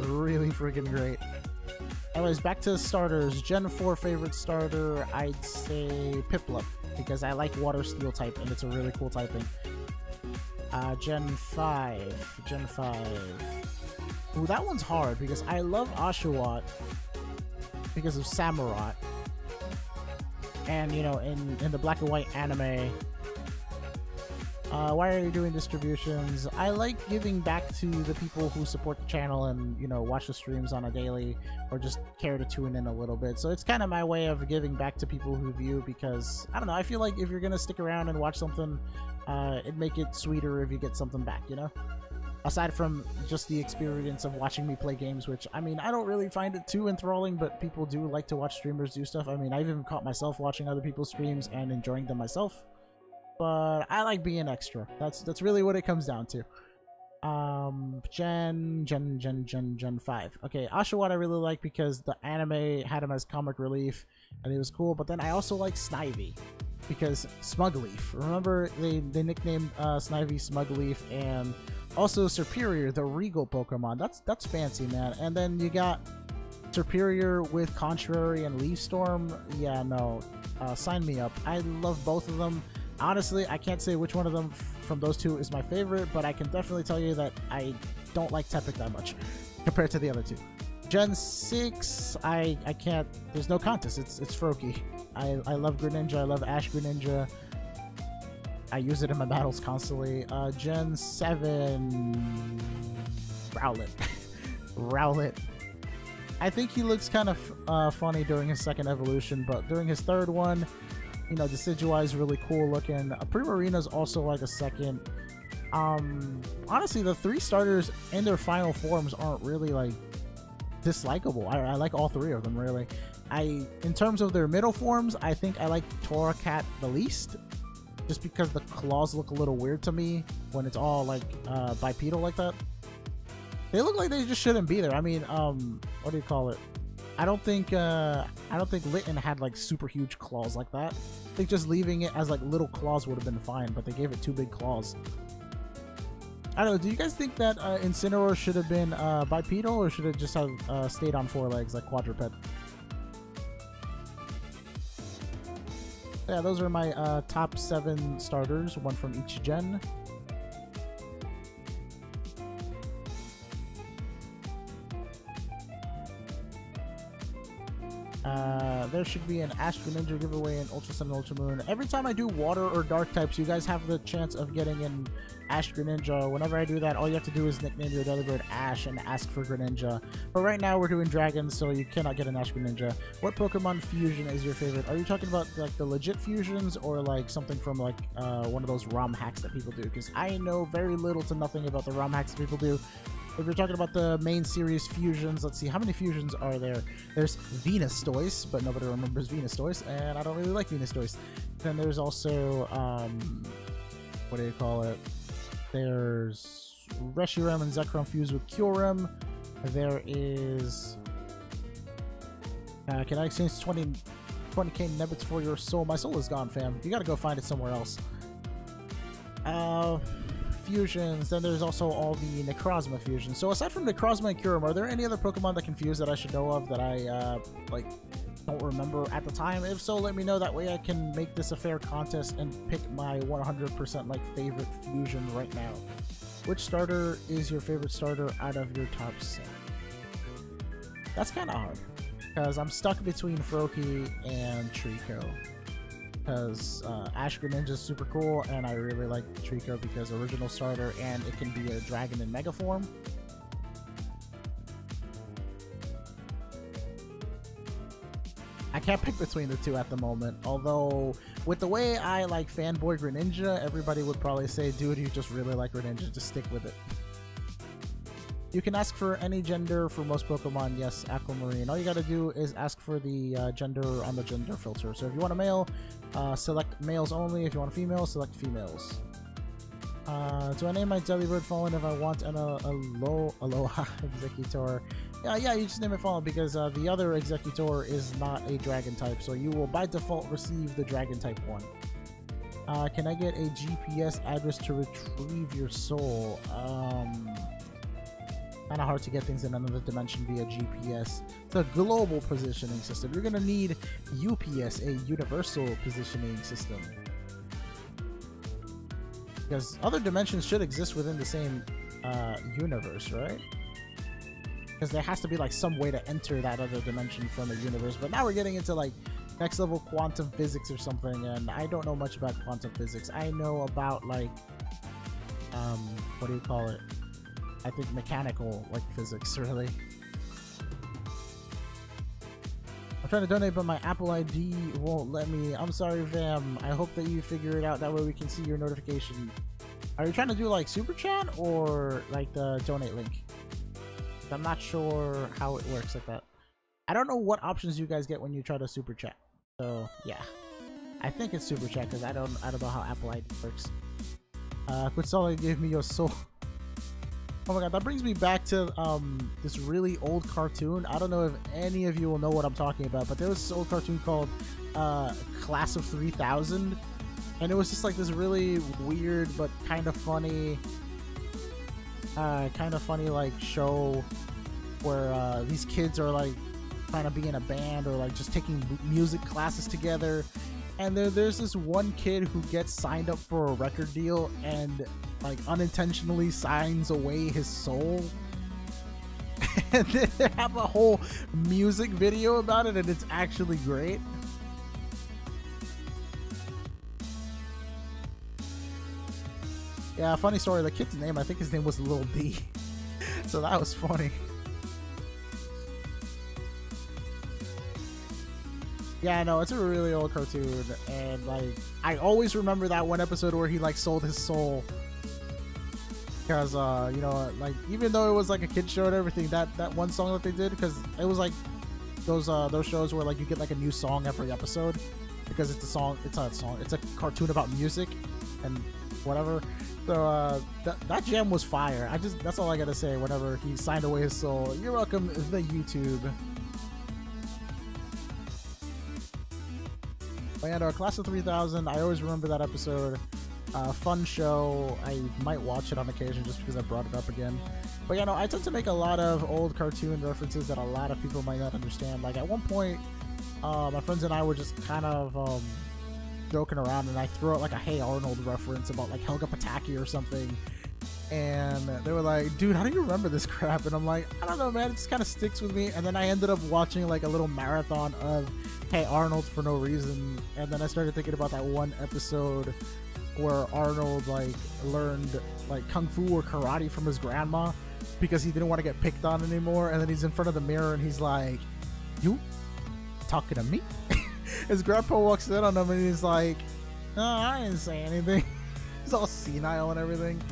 really freaking great. Anyways, back to starters. Gen 4 favorite starter, I'd say Piplup, because I like water steel type and it's a really cool typing. Gen 5. Ooh, that one's hard because I love Oshawott because of Samurott. And, you know, in the black and white anime, why are you doing distributions? I like giving back to the people who support the channel and, you know, watch the streams on a daily or just care to tune in a little bit. So it's kind of my way of giving back to people who view, because, I don't know, I feel like if you're going to stick around and watch something, it'd make it sweeter if you get something back, you know? Aside from just the experience of watching me play games, which, I mean, I don't really find it too enthralling, but people do like to watch streamers do stuff. I mean, I've even caught myself watching other people's streams and enjoying them myself. But I like being extra. That's really what it comes down to. Gen 5. Okay, Oshawott I really like because the anime had him as comic relief and he was cool, but then I also like Snivy because Smugleaf. Remember they nicknamed Snivy Smugleaf, and also Superior, the Regal Pokemon. That's fancy, man. And then you got Superior with Contrary and Leaf Storm. Yeah, no. Sign me up. I love both of them. Honestly, I can't say which one of them from those two is my favorite, but I can definitely tell you that I don't like Tepic that much compared to the other two. Gen 6, I can't, there's no contest, it's Froakie. I love Greninja, I love Ash Greninja. I use it in my battles constantly. Gen 7, Rowlet. Rowlet. I think he looks kind of funny during his second evolution, but during his third one, you know, Decidueye is really cool looking. Primarina is also like a second. Honestly, the three starters in their final forms aren't really like dislikable. I like all three of them, really. In terms of their middle forms, I think I like Torracat the least, just because the claws look a little weird to me when it's all like bipedal like that. They look like they just shouldn't be there. I mean, what do you call it? I don't think Litten had like super huge claws like that. I think just leaving it as like little claws would have been fine, but they gave it two big claws. I don't know, do you guys think that Incineroar should have been bipedal, or should it just have stayed on four legs like quadruped? Yeah, those are my top 7 starters, one from each gen. There should be an Ash Greninja giveaway in Ultra Sun and Ultra Moon. Every time I do water or dark types, you guys have the chance of getting an Ash Greninja. Whenever I do that, all you have to do is nickname your Delibird Ash and ask for Greninja. But right now we're doing Dragons, so you cannot get an Ash Greninja. What Pokemon fusion is your favorite? Are you talking about like the legit fusions, or like something from like one of those ROM hacks that people do? Because I know very little to nothing about the ROM hacks that people do. If you're talking about the main series fusions, let's see, how many fusions are there? There's Venustoise, but nobody remembers Venustoise, and I don't really like Venustoise. Then there's also, what do you call it? There's Reshiram and Zekrom fused with Kyurem. There is... can I exchange 20k Nebits for your soul? My soul is gone, fam. You gotta go find it somewhere else. Fusions, then there's also all the Necrozma fusions. So aside from Necrozma and Kyurem, are there any other Pokemon that can fuse that I should know of that I like don't remember at the time. If so, let me know. That way I can make this a fair contest and pick my 100% like favorite fusion right now. Which starter is your favorite starter out of your top 7? That's kind of hard because I'm stuck between Froakie and Trico. Because Ash Greninja is super cool, and I really like Trico because original starter, and it can be a dragon in Mega form. I can't pick between the two at the moment, although with the way I like fanboy Greninja, everybody would probably say, dude, you just really like Greninja, just stick with it. You can ask for any gender for most Pokemon, yes, Aquamarine. All you gotta do is ask for the gender on the gender filter. So if you want a male, select males only. If you want a female, select females. Do I name my Delibird Fallen if I want an Aloha Executor? Yeah, you just name it Fallen because the other Executor is not a Dragon type, so you will by default receive the Dragon type one. Can I get a GPS address to retrieve your soul? Kind of hard to get things in another dimension via GPS. It's a global positioning system. You're gonna need UPS, a universal positioning system. Because other dimensions should exist within the same universe, right? Because there has to be like some way to enter that other dimension from a universe. But now we're getting into like next level quantum physics or something, and I don't know much about quantum physics. I know about like what do you call it? I think mechanical like physics, really. I'm trying to donate, but my Apple ID won't let me. I'm sorry, fam. I hope that you figure it out. That way we can see your notification. Are you trying to do like super chat or like the donate link? I'm not sure how it works like that. I don't know what options you guys get when you try to super chat. So yeah, I think it's super chat because I don't know how Apple ID works. Quitsala gave me your soul. Oh my god, that brings me back to this really old cartoon. I don't know if any of you will know what I'm talking about, but there was this old cartoon called Class of 3000, and it was just like this really weird but kind of funny like show where these kids are like trying to be in a band or like just taking music classes together, and there's this one kid who gets signed up for a record deal and like unintentionally signs away his soul. And they have a whole music video about it, and it's actually great. Yeah, funny story, the kid's name, I think his name was Lil D. So that was funny. Yeah, no, it's a really old cartoon, and like I always remember that one episode where he like sold his soul. Because you know, like even though it was like a kid show and everything, that one song that they did, because it was like those shows where like you get like a new song every episode, because it's a cartoon about music and whatever. So that jam was fire. That's all I gotta say. Whenever he signed away his soul. You're welcome, the YouTube. But yeah, no, Class of 3000. I always remember that episode. Fun show. I might watch it on occasion just because I brought it up again. But yeah, no, I tend to make a lot of old cartoon references that a lot of people might not understand. Like at one point, my friends and I were just kind of joking around, and I threw out like a Hey Arnold reference about like Helga Pataki or something, and they were like, dude, how do you remember this crap? And I'm like, I don't know, man, it just kind of sticks with me. And then I ended up watching like a little marathon of Hey Arnold for no reason, and then I started thinking about that one episode where Arnold like learned like kung fu or karate from his grandma because he didn't want to get picked on anymore, and then he's in front of the mirror and he's like, you talking to me? His grandpa walks in on him and he's like, no, I didn't say anything. He's all senile and everything.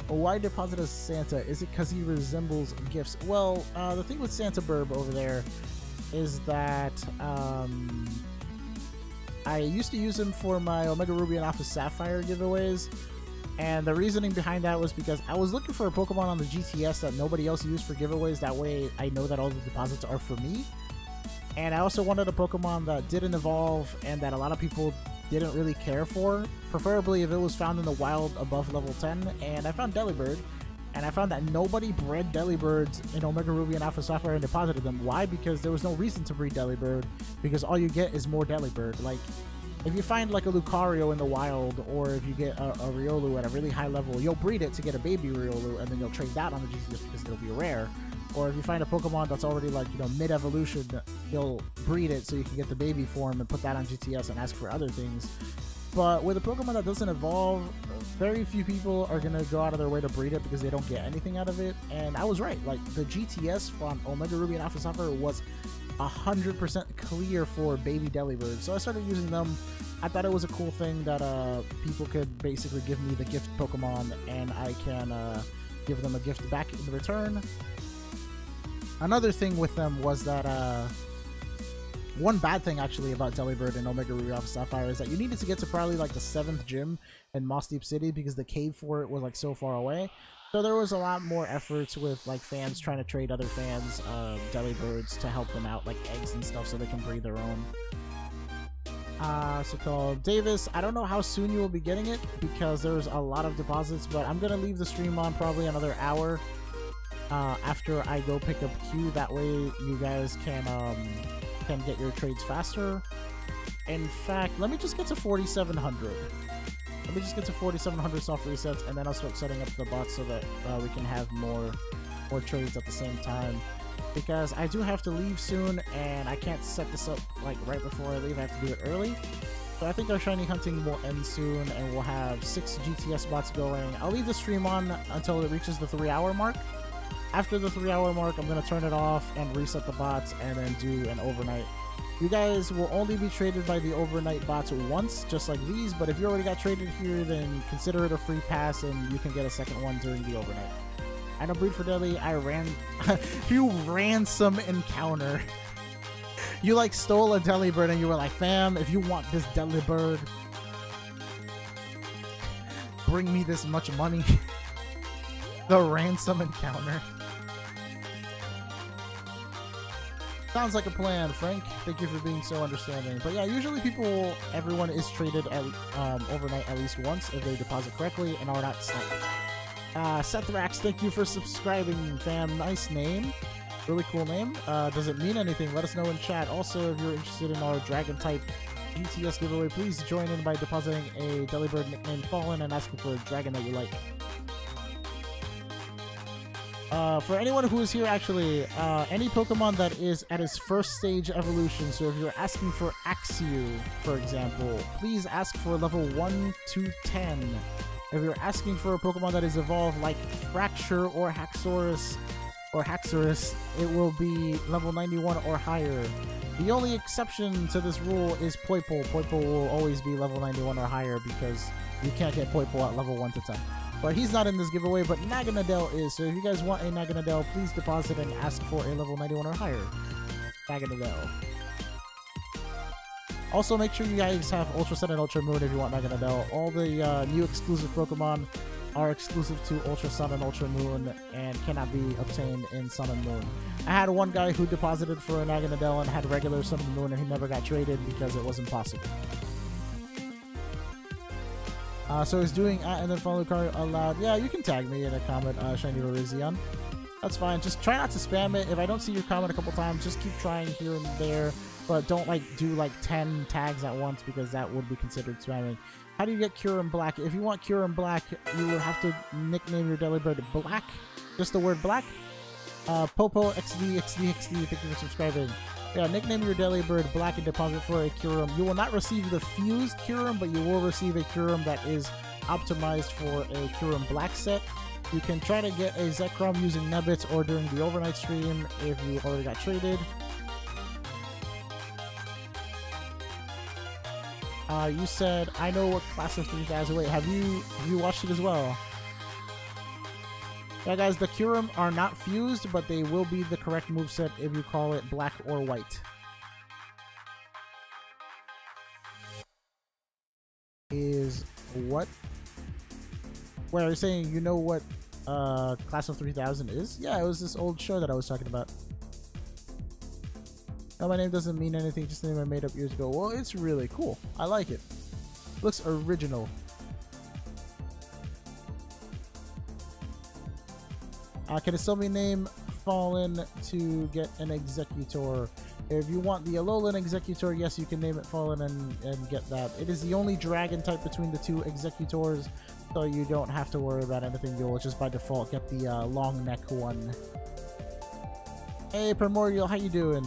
Why deposit as Santa? Is it because he resembles gifts? Well, the thing with Santa Burb over there is that I used to use him for my Omega Ruby and Alpha Sapphire giveaways, and the reasoning behind that was because I was looking for a Pokemon on the GTS that nobody else used for giveaways. That way I know that all the deposits are for me. And I also wanted a Pokemon that didn't evolve and that a lot of people didn't really care for, preferably if it was found in the wild above level 10, and I found Delibird. And I found that nobody bred Delibirds in Omega Ruby and Alpha Sapphire and deposited them. Why? Because there was no reason to breed Delibird, because all you get is more Delibird. Like, if you find like a Lucario in the wild, or if you get a Riolu at a really high level, you'll breed it to get a baby Riolu, and then you'll trade that on the GTS because it'll be rare. Or if you find a Pokemon that's already like, you know, mid-evolution, you'll breed it so you can get the baby form and put that on GTS and ask for other things. But with a Pokemon that doesn't evolve, very few people are going to go out of their way to breed it because they don't get anything out of it. And I was right. Like, the GTS from Omega Ruby and Alpha Sapphire was 100% clear for baby Delibird. So I started using them. I thought it was a cool thing that people could basically give me the gift Pokemon, and I can give them a gift back in return. Another thing with them was that one bad thing actually about Delibird and Omega Ruby Alpha Sapphire is that you needed to get to probably like the 7th gym in Moss Deep City because the cave for it was like so far away. So there was a lot more efforts with like fans trying to trade other fans Delibirds to help them out, like eggs and stuff, so they can breed their own. So called Davis, I don't know how soon you will be getting it because there's a lot of deposits, but I'm gonna leave the stream on probably another hour after I go pick up Q. That way you guys can get your trades faster. In fact, let me just get to 4,700. Let me just get to 4,700 soft resets, and then I'll start setting up the bots so that we can have more trades at the same time. Because I do have to leave soon, and I can't set this up like right before I leave. I have to do it early. So I think our shiny hunting will end soon, and we'll have 6 GTS bots going. I'll leave the stream on until it reaches the 3-hour mark. After the 3-hour mark, I'm going to turn it off and reset the bots and then do an overnight. You guys will only be traded by the overnight bots once, just like these, but if you already got traded here, then consider it a free pass and you can get a second one during the overnight. I don't breed for Deli. I ran... You ransom encounter. You like stole a Delibird and you were like, fam, if you want this Delibird, bring me this much money. The ransom encounter. Sounds like a plan, Frank. Thank you for being so understanding. But yeah, usually everyone is traded at overnight at least once if they deposit correctly and are not sniped. Sethrax, thank you for subscribing, fam. Nice name. Really cool name. Does it mean anything? Let us know in chat. Also, if you're interested in our Dragon type GTS giveaway, please join in by depositing a Delibird nickname Fallen and asking for a dragon that you like. For anyone who is here, actually, any Pokemon that is at its first stage evolution, so if you're asking for Axew, for example, please ask for level 1 to 10. If you're asking for a Pokemon that is evolved like Fracture or Haxorus, it will be level 91 or higher. The only exception to this rule is Poipole. Poipole will always be level 91 or higher because you can't get Poipole at level 1 to 10. But he's not in this giveaway, but Naganadel is. So if you guys want a Naganadel, please deposit and ask for a level 91 or higher Naganadel. Also, make sure you guys have Ultra Sun and Ultra Moon if you want Naganadel. All the new exclusive Pokemon are exclusive to Ultra Sun and Ultra Moon and cannot be obtained in Sun and Moon. I had one guy who deposited for a Naganadel and had regular Sun and Moon, and he never got traded because it wasn't possible. So he's doing and then follow Lucario aloud. Yeah, you can tag me in a comment, Shiny Virizion. That's fine. Just try not to spam it. If I don't see your comment a couple times, just keep trying here and there. But don't do like 10 tags at once because that would be considered spamming. How do you get Kyurem Black? If you want Kyurem Black, you will have to nickname your Delibird Black. Just the word Black. Popo XD. Thank you for subscribing. Yeah, nickname your Delibird Black and deposit for a Kyurem. You will not receive the fused Kyurem, but you will receive a Kyurem that is optimized for a Kyurem Black set. You can try to get a Zekrom using Nubbits or during the overnight stream if you already got traded. You said, I know what class of 3000. Wait, have you watched it as well? Yeah, guys, the Kyurem are not fused, but they will be the correct moveset if you call it black or white. Is what? Wait, are you saying you know what class of 3000 is? Yeah, it was this old show that I was talking about. No, my name doesn't mean anything, just the name I made up years ago. Well, it's really cool. I like it. Looks original. Can it still be named Fallen to get an Executor? If you want the Alolan Executor, yes, you can name it Fallen and get that. It is the only dragon type between the two Executors, so you don't have to worry about anything. You'll just by default get the long neck one. Hey, Primordial, how you doing?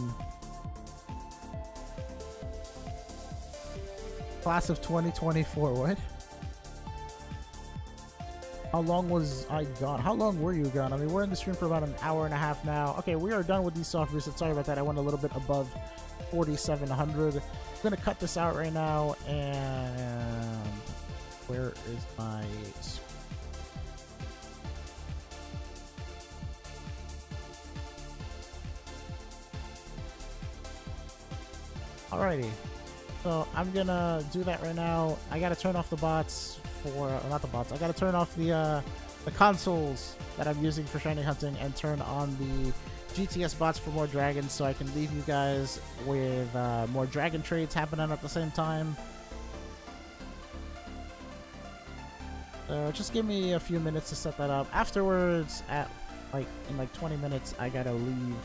Class of 2024, what? How long was I gone? How long were you gone? I mean, we're in the stream for about an hour and a half now. Okay, we are done with these soft resets. Sorry about that. I went a little bit above 4,700. I'm going to cut this out right now. And where is my... Alrighty. So I'm going to do that right now. I got to turn off the bots. Not the bots. I gotta turn off the consoles that I'm using for shiny hunting and turn on the GTS bots for more dragons, so I can leave you guys with more dragon trades happening at the same time. Just give me a few minutes to set that up. Afterwards, in 20 minutes, I gotta leave.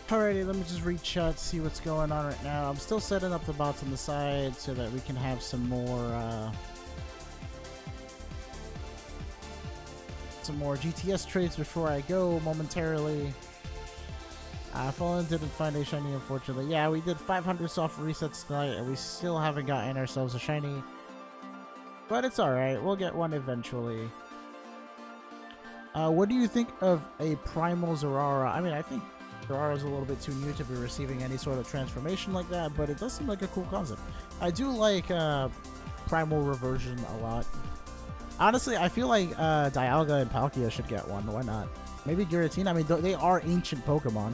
Alrighty, let me just reach out, see what's going on right now. I'm still setting up the bots on the side so that we can have some more GTS trades before I go momentarily. Fallen didn't find a shiny, unfortunately. Yeah, we did 500 soft resets tonight, and we still haven't gotten ourselves a shiny. But it's alright, we'll get one eventually. What do you think of a Primal Zerara? I mean, I think Zerara's a little bit too new to be receiving any sort of transformation like that, but it does seem like a cool concept. I do like Primal Reversion a lot. Honestly, I feel like Dialga and Palkia should get one. Why not? Maybe Giratina. I mean, they are ancient Pokemon.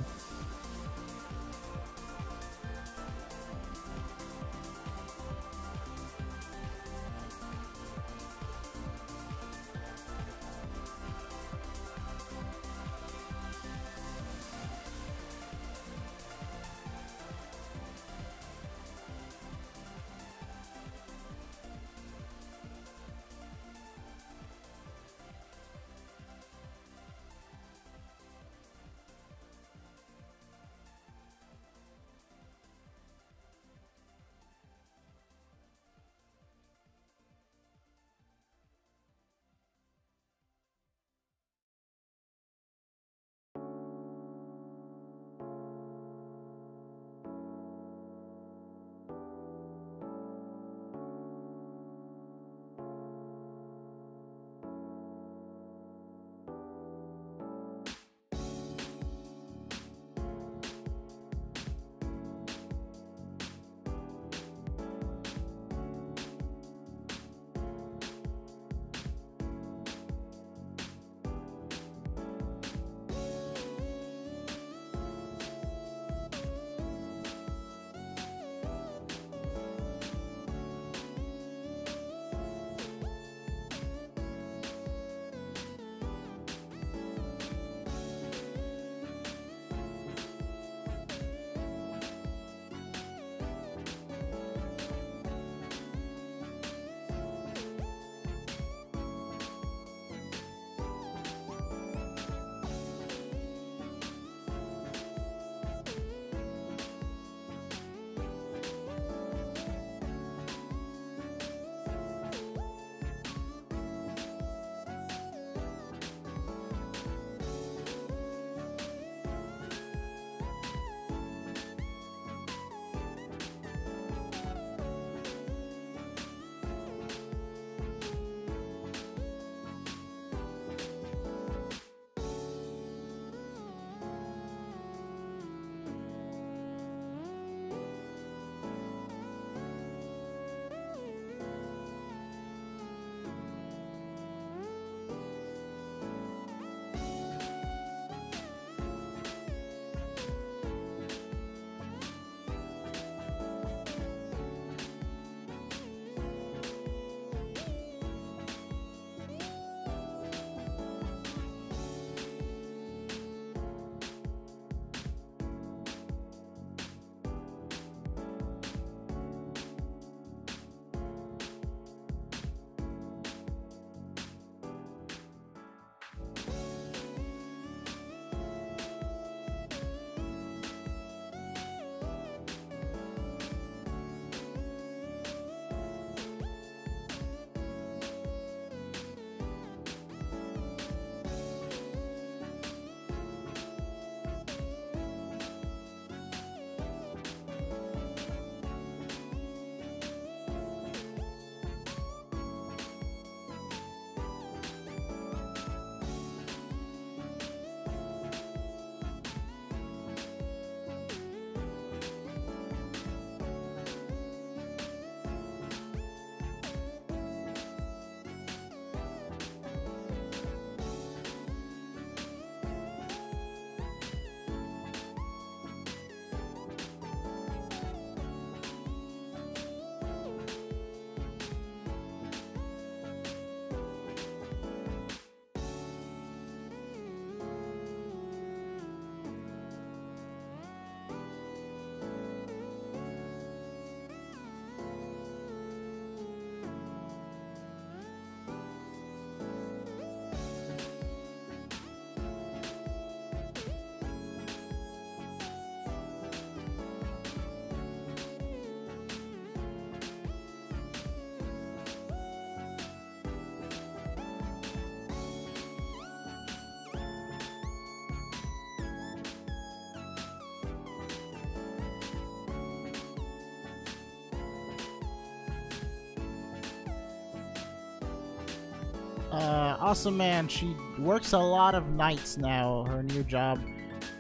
Awesome man. She works a lot of nights now. Her new job,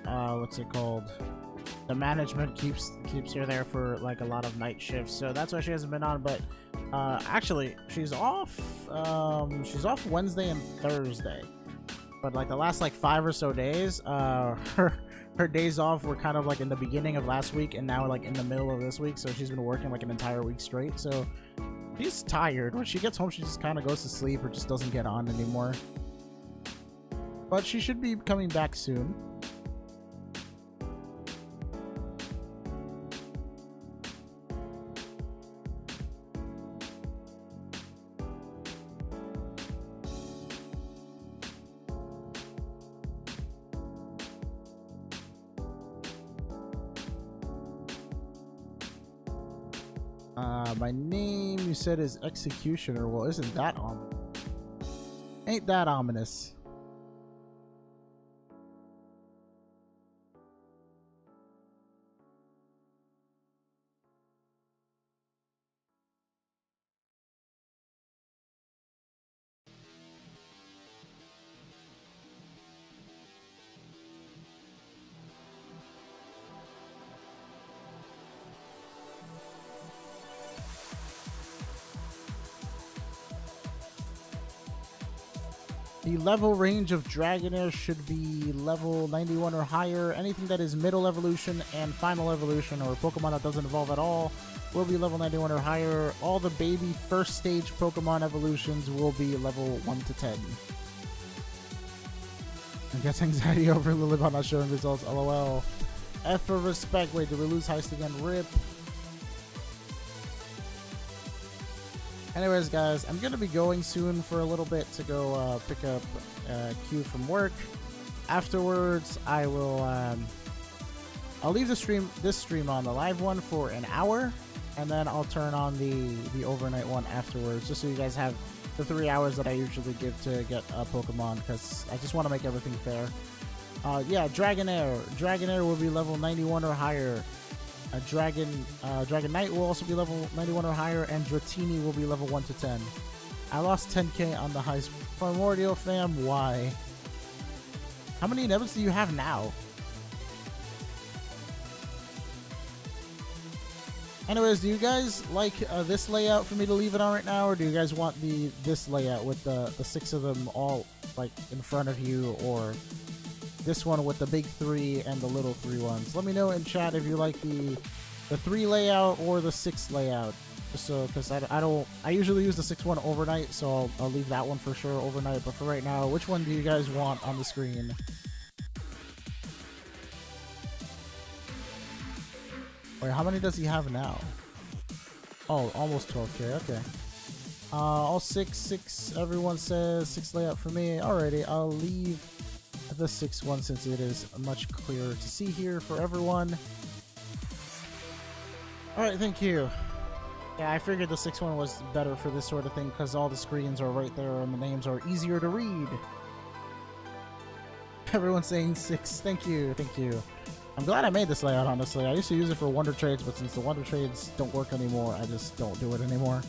what's it called? The management keeps her there for like a lot of night shifts, so that's why she hasn't been on. But actually, she's off. She's off Wednesday and Thursday, but like the last like 5 or so days, her days off were kind of like in the beginning of last week, and now like in the middle of this week. So she's been working like an entire week straight. So she's tired. When she gets home, she just kind of goes to sleep or just doesn't get on anymore. But she should be coming back soon. My name, you said, is Executioner. Well, isn't that ominous? Ain't that ominous? The level range of Dragonair should be level 91 or higher. Anything that is middle evolution and final evolution, or Pokemon that doesn't evolve at all, will be level 91 or higher. All the baby first stage Pokemon evolutions will be level 1 to 10. I guess anxiety over Lilibot not showing results. LOL. F for respect. Wait, did we lose Heist again? RIP. Anyways, guys, I'm gonna be going soon for a little bit to go pick up Q from work. Afterwards, I will I'll leave this stream on the live one for an hour, and then I'll turn on the overnight one afterwards, just so you guys have the 3 hours that I usually give to get a Pokemon, because I just want to make everything fair. Yeah, Dragonair. Dragonair will be level 91 or higher. Dragonite will also be level 91 or higher, and Dratini will be level 1 to 10. I lost 10k on the Heist Primordial fam. Why? How many Nebits do you have now? Anyways, do you guys like this layout for me to leave it on right now, or do you guys want this layout with the 6 of them all like in front of you, or this one with the big 3 and the little 3 ones? Let me know in chat if you like the 3 layout or the 6 layout. Just so, because I usually use the 6 one overnight, so I'll leave that one for sure overnight. But for right now, which one do you guys want on the screen? Wait, how many does he have now? Oh, almost 12k. Okay. All 6. Everyone says 6 layout for me. Alrighty, I'll leave the 6 one since it is much clearer to see here for everyone. Alright, thank you. Yeah, I figured the 6 one was better for this sort of thing because all the screens are right there and the names are easier to read. Everyone's saying 6. Thank you, thank you. I'm glad I made this layout, honestly. I used to use it for Wonder Trades, but since the Wonder Trades don't work anymore, I just don't do it anymore.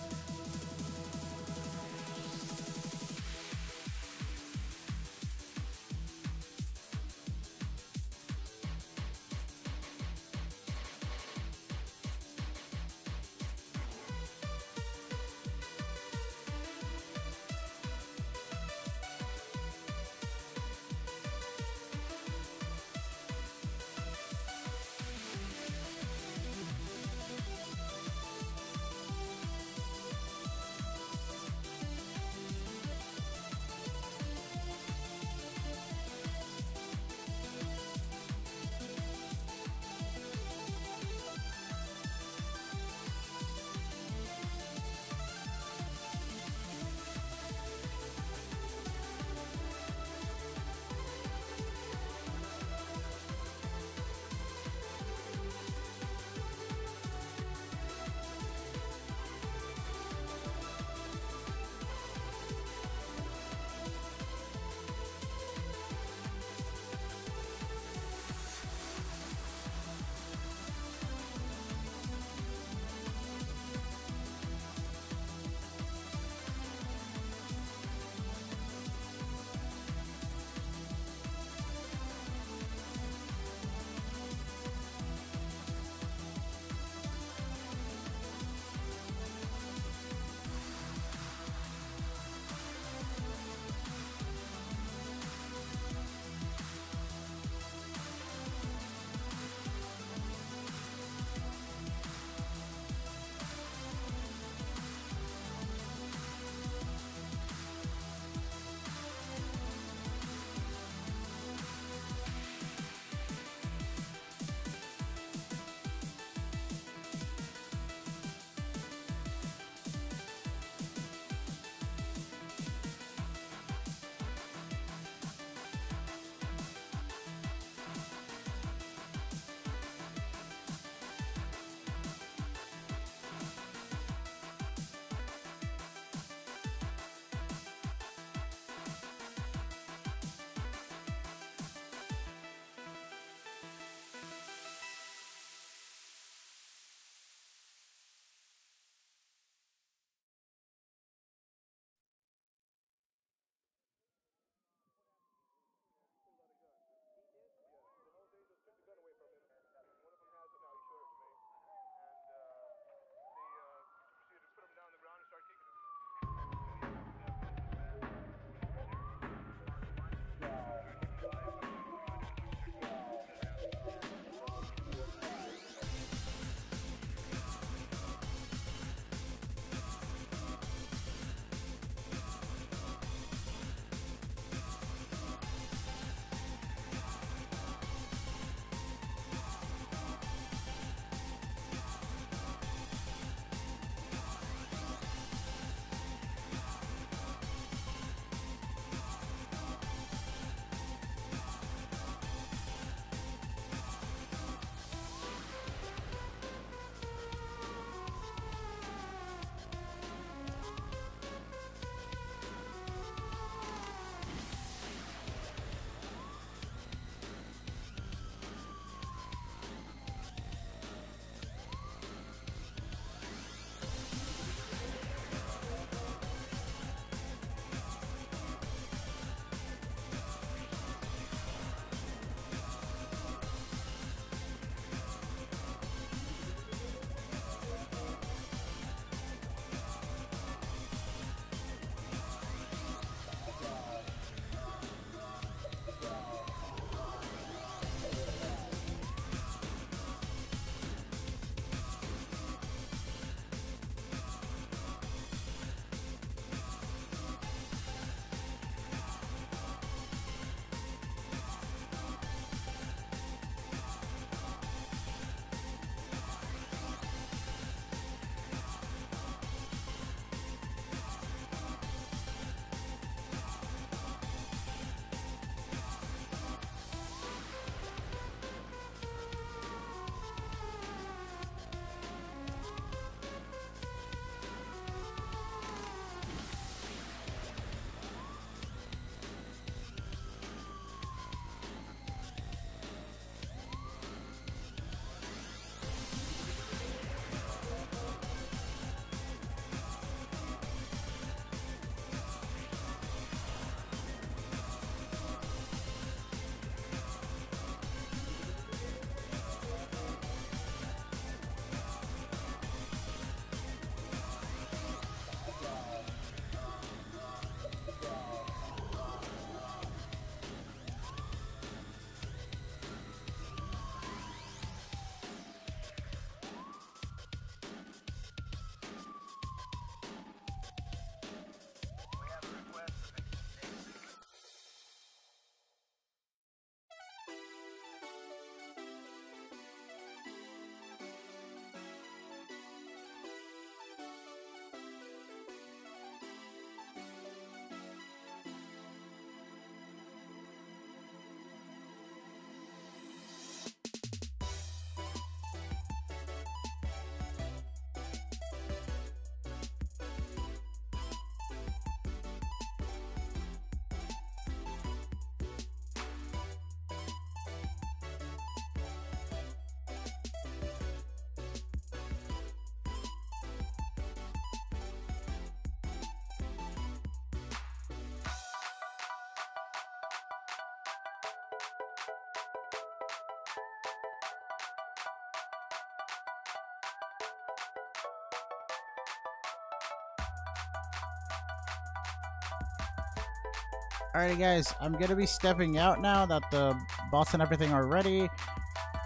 Alrighty guys, I'm gonna be stepping out now that the boss and everything are ready.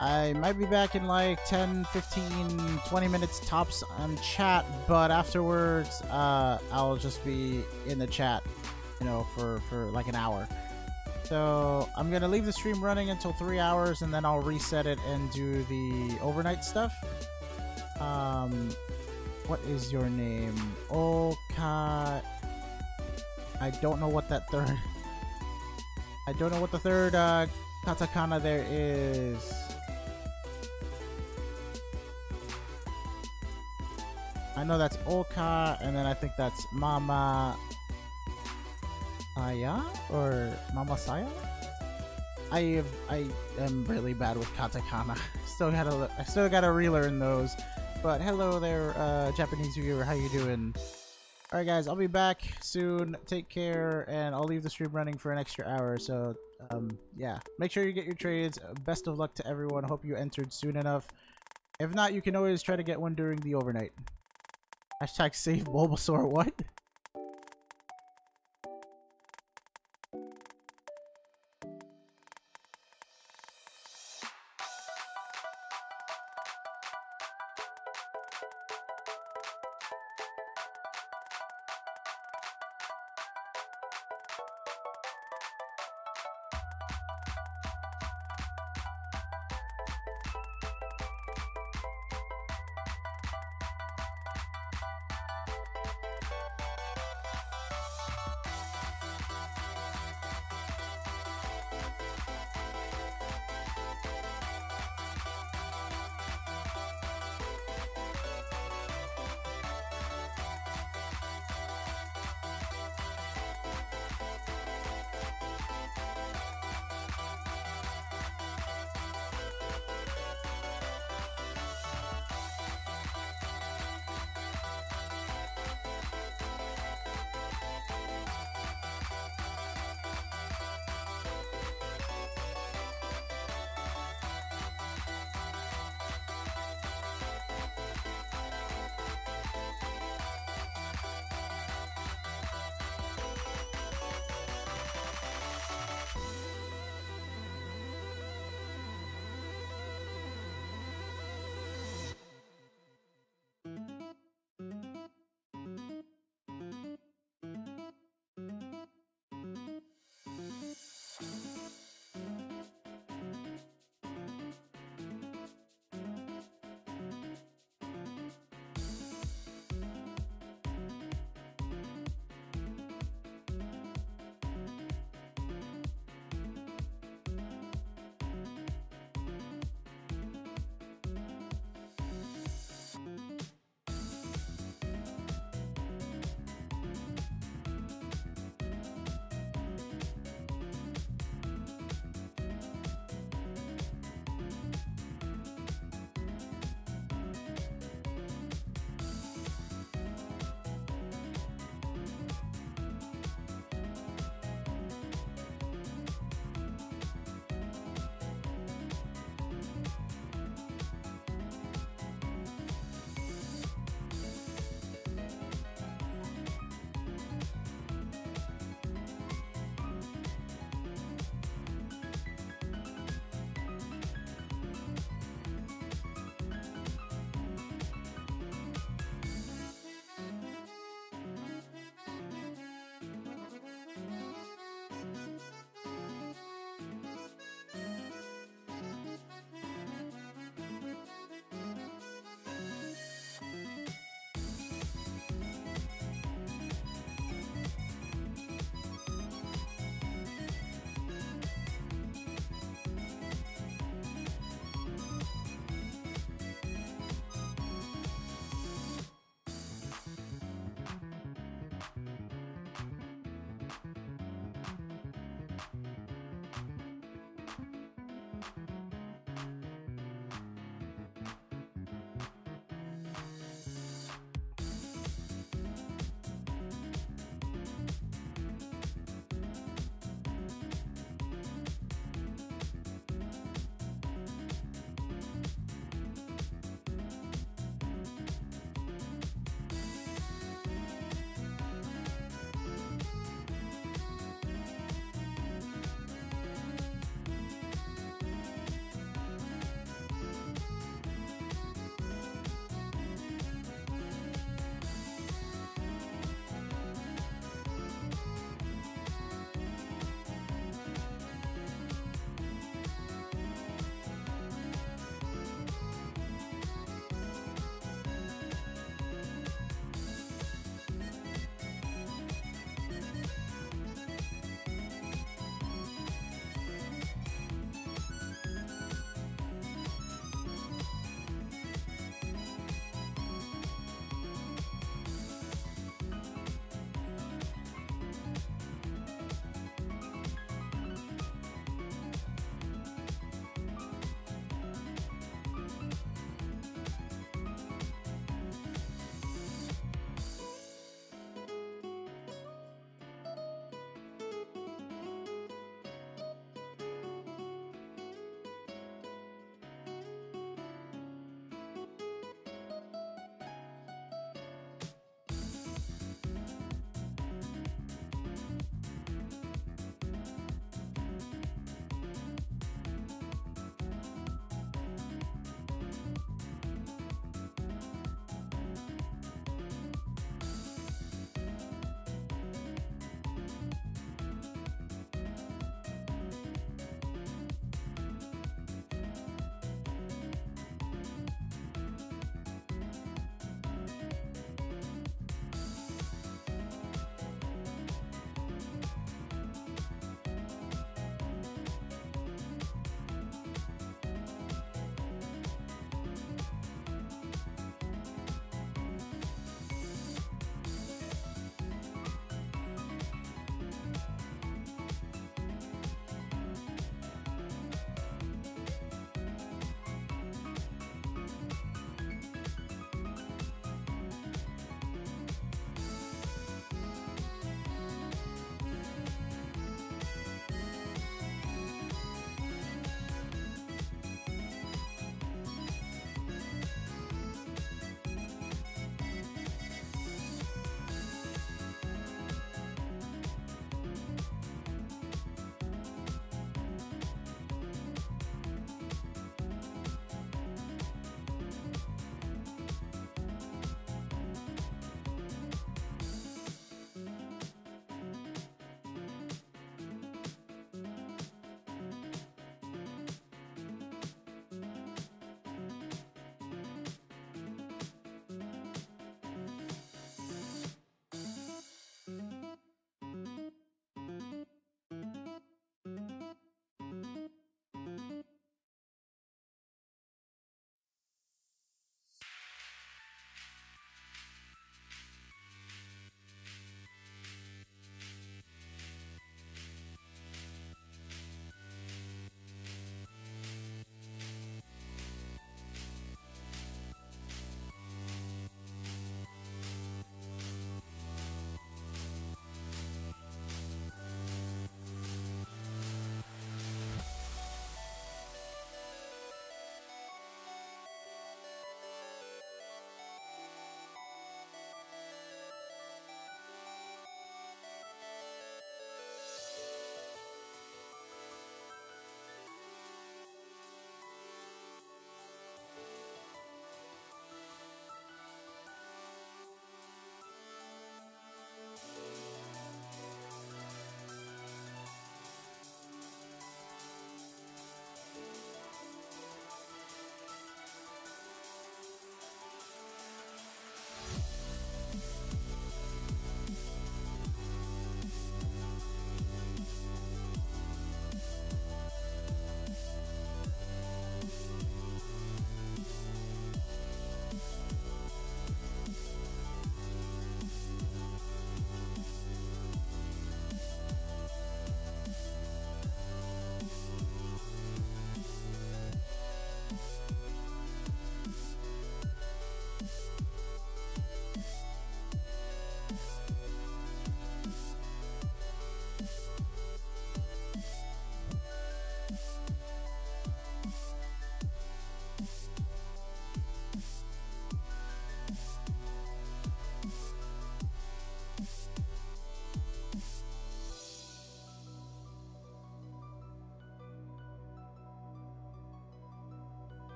I might be back in like 10, 15, 20 minutes tops on chat, but afterwards, I'll just be in the chat, you know, for like an hour. So I'm gonna leave the stream running until 3 hours, and then I'll reset it and do the overnight stuff. What is your name? Oka. I don't know what that third. I don't know what the third katakana there is. I know that's Oka, and then I think that's Mama Aya or Mama Saya. I am really bad with katakana. I still gotta relearn those. But hello there, Japanese viewer. How you doing? All right, guys. I'll be back soon. Take care, and I'll leave the stream running for an extra hour. So, yeah. Make sure you get your trades. Best of luck to everyone. Hope you entered soon enough. If not, you can always try to get one during the overnight. Hashtag save Bulbasaur. What?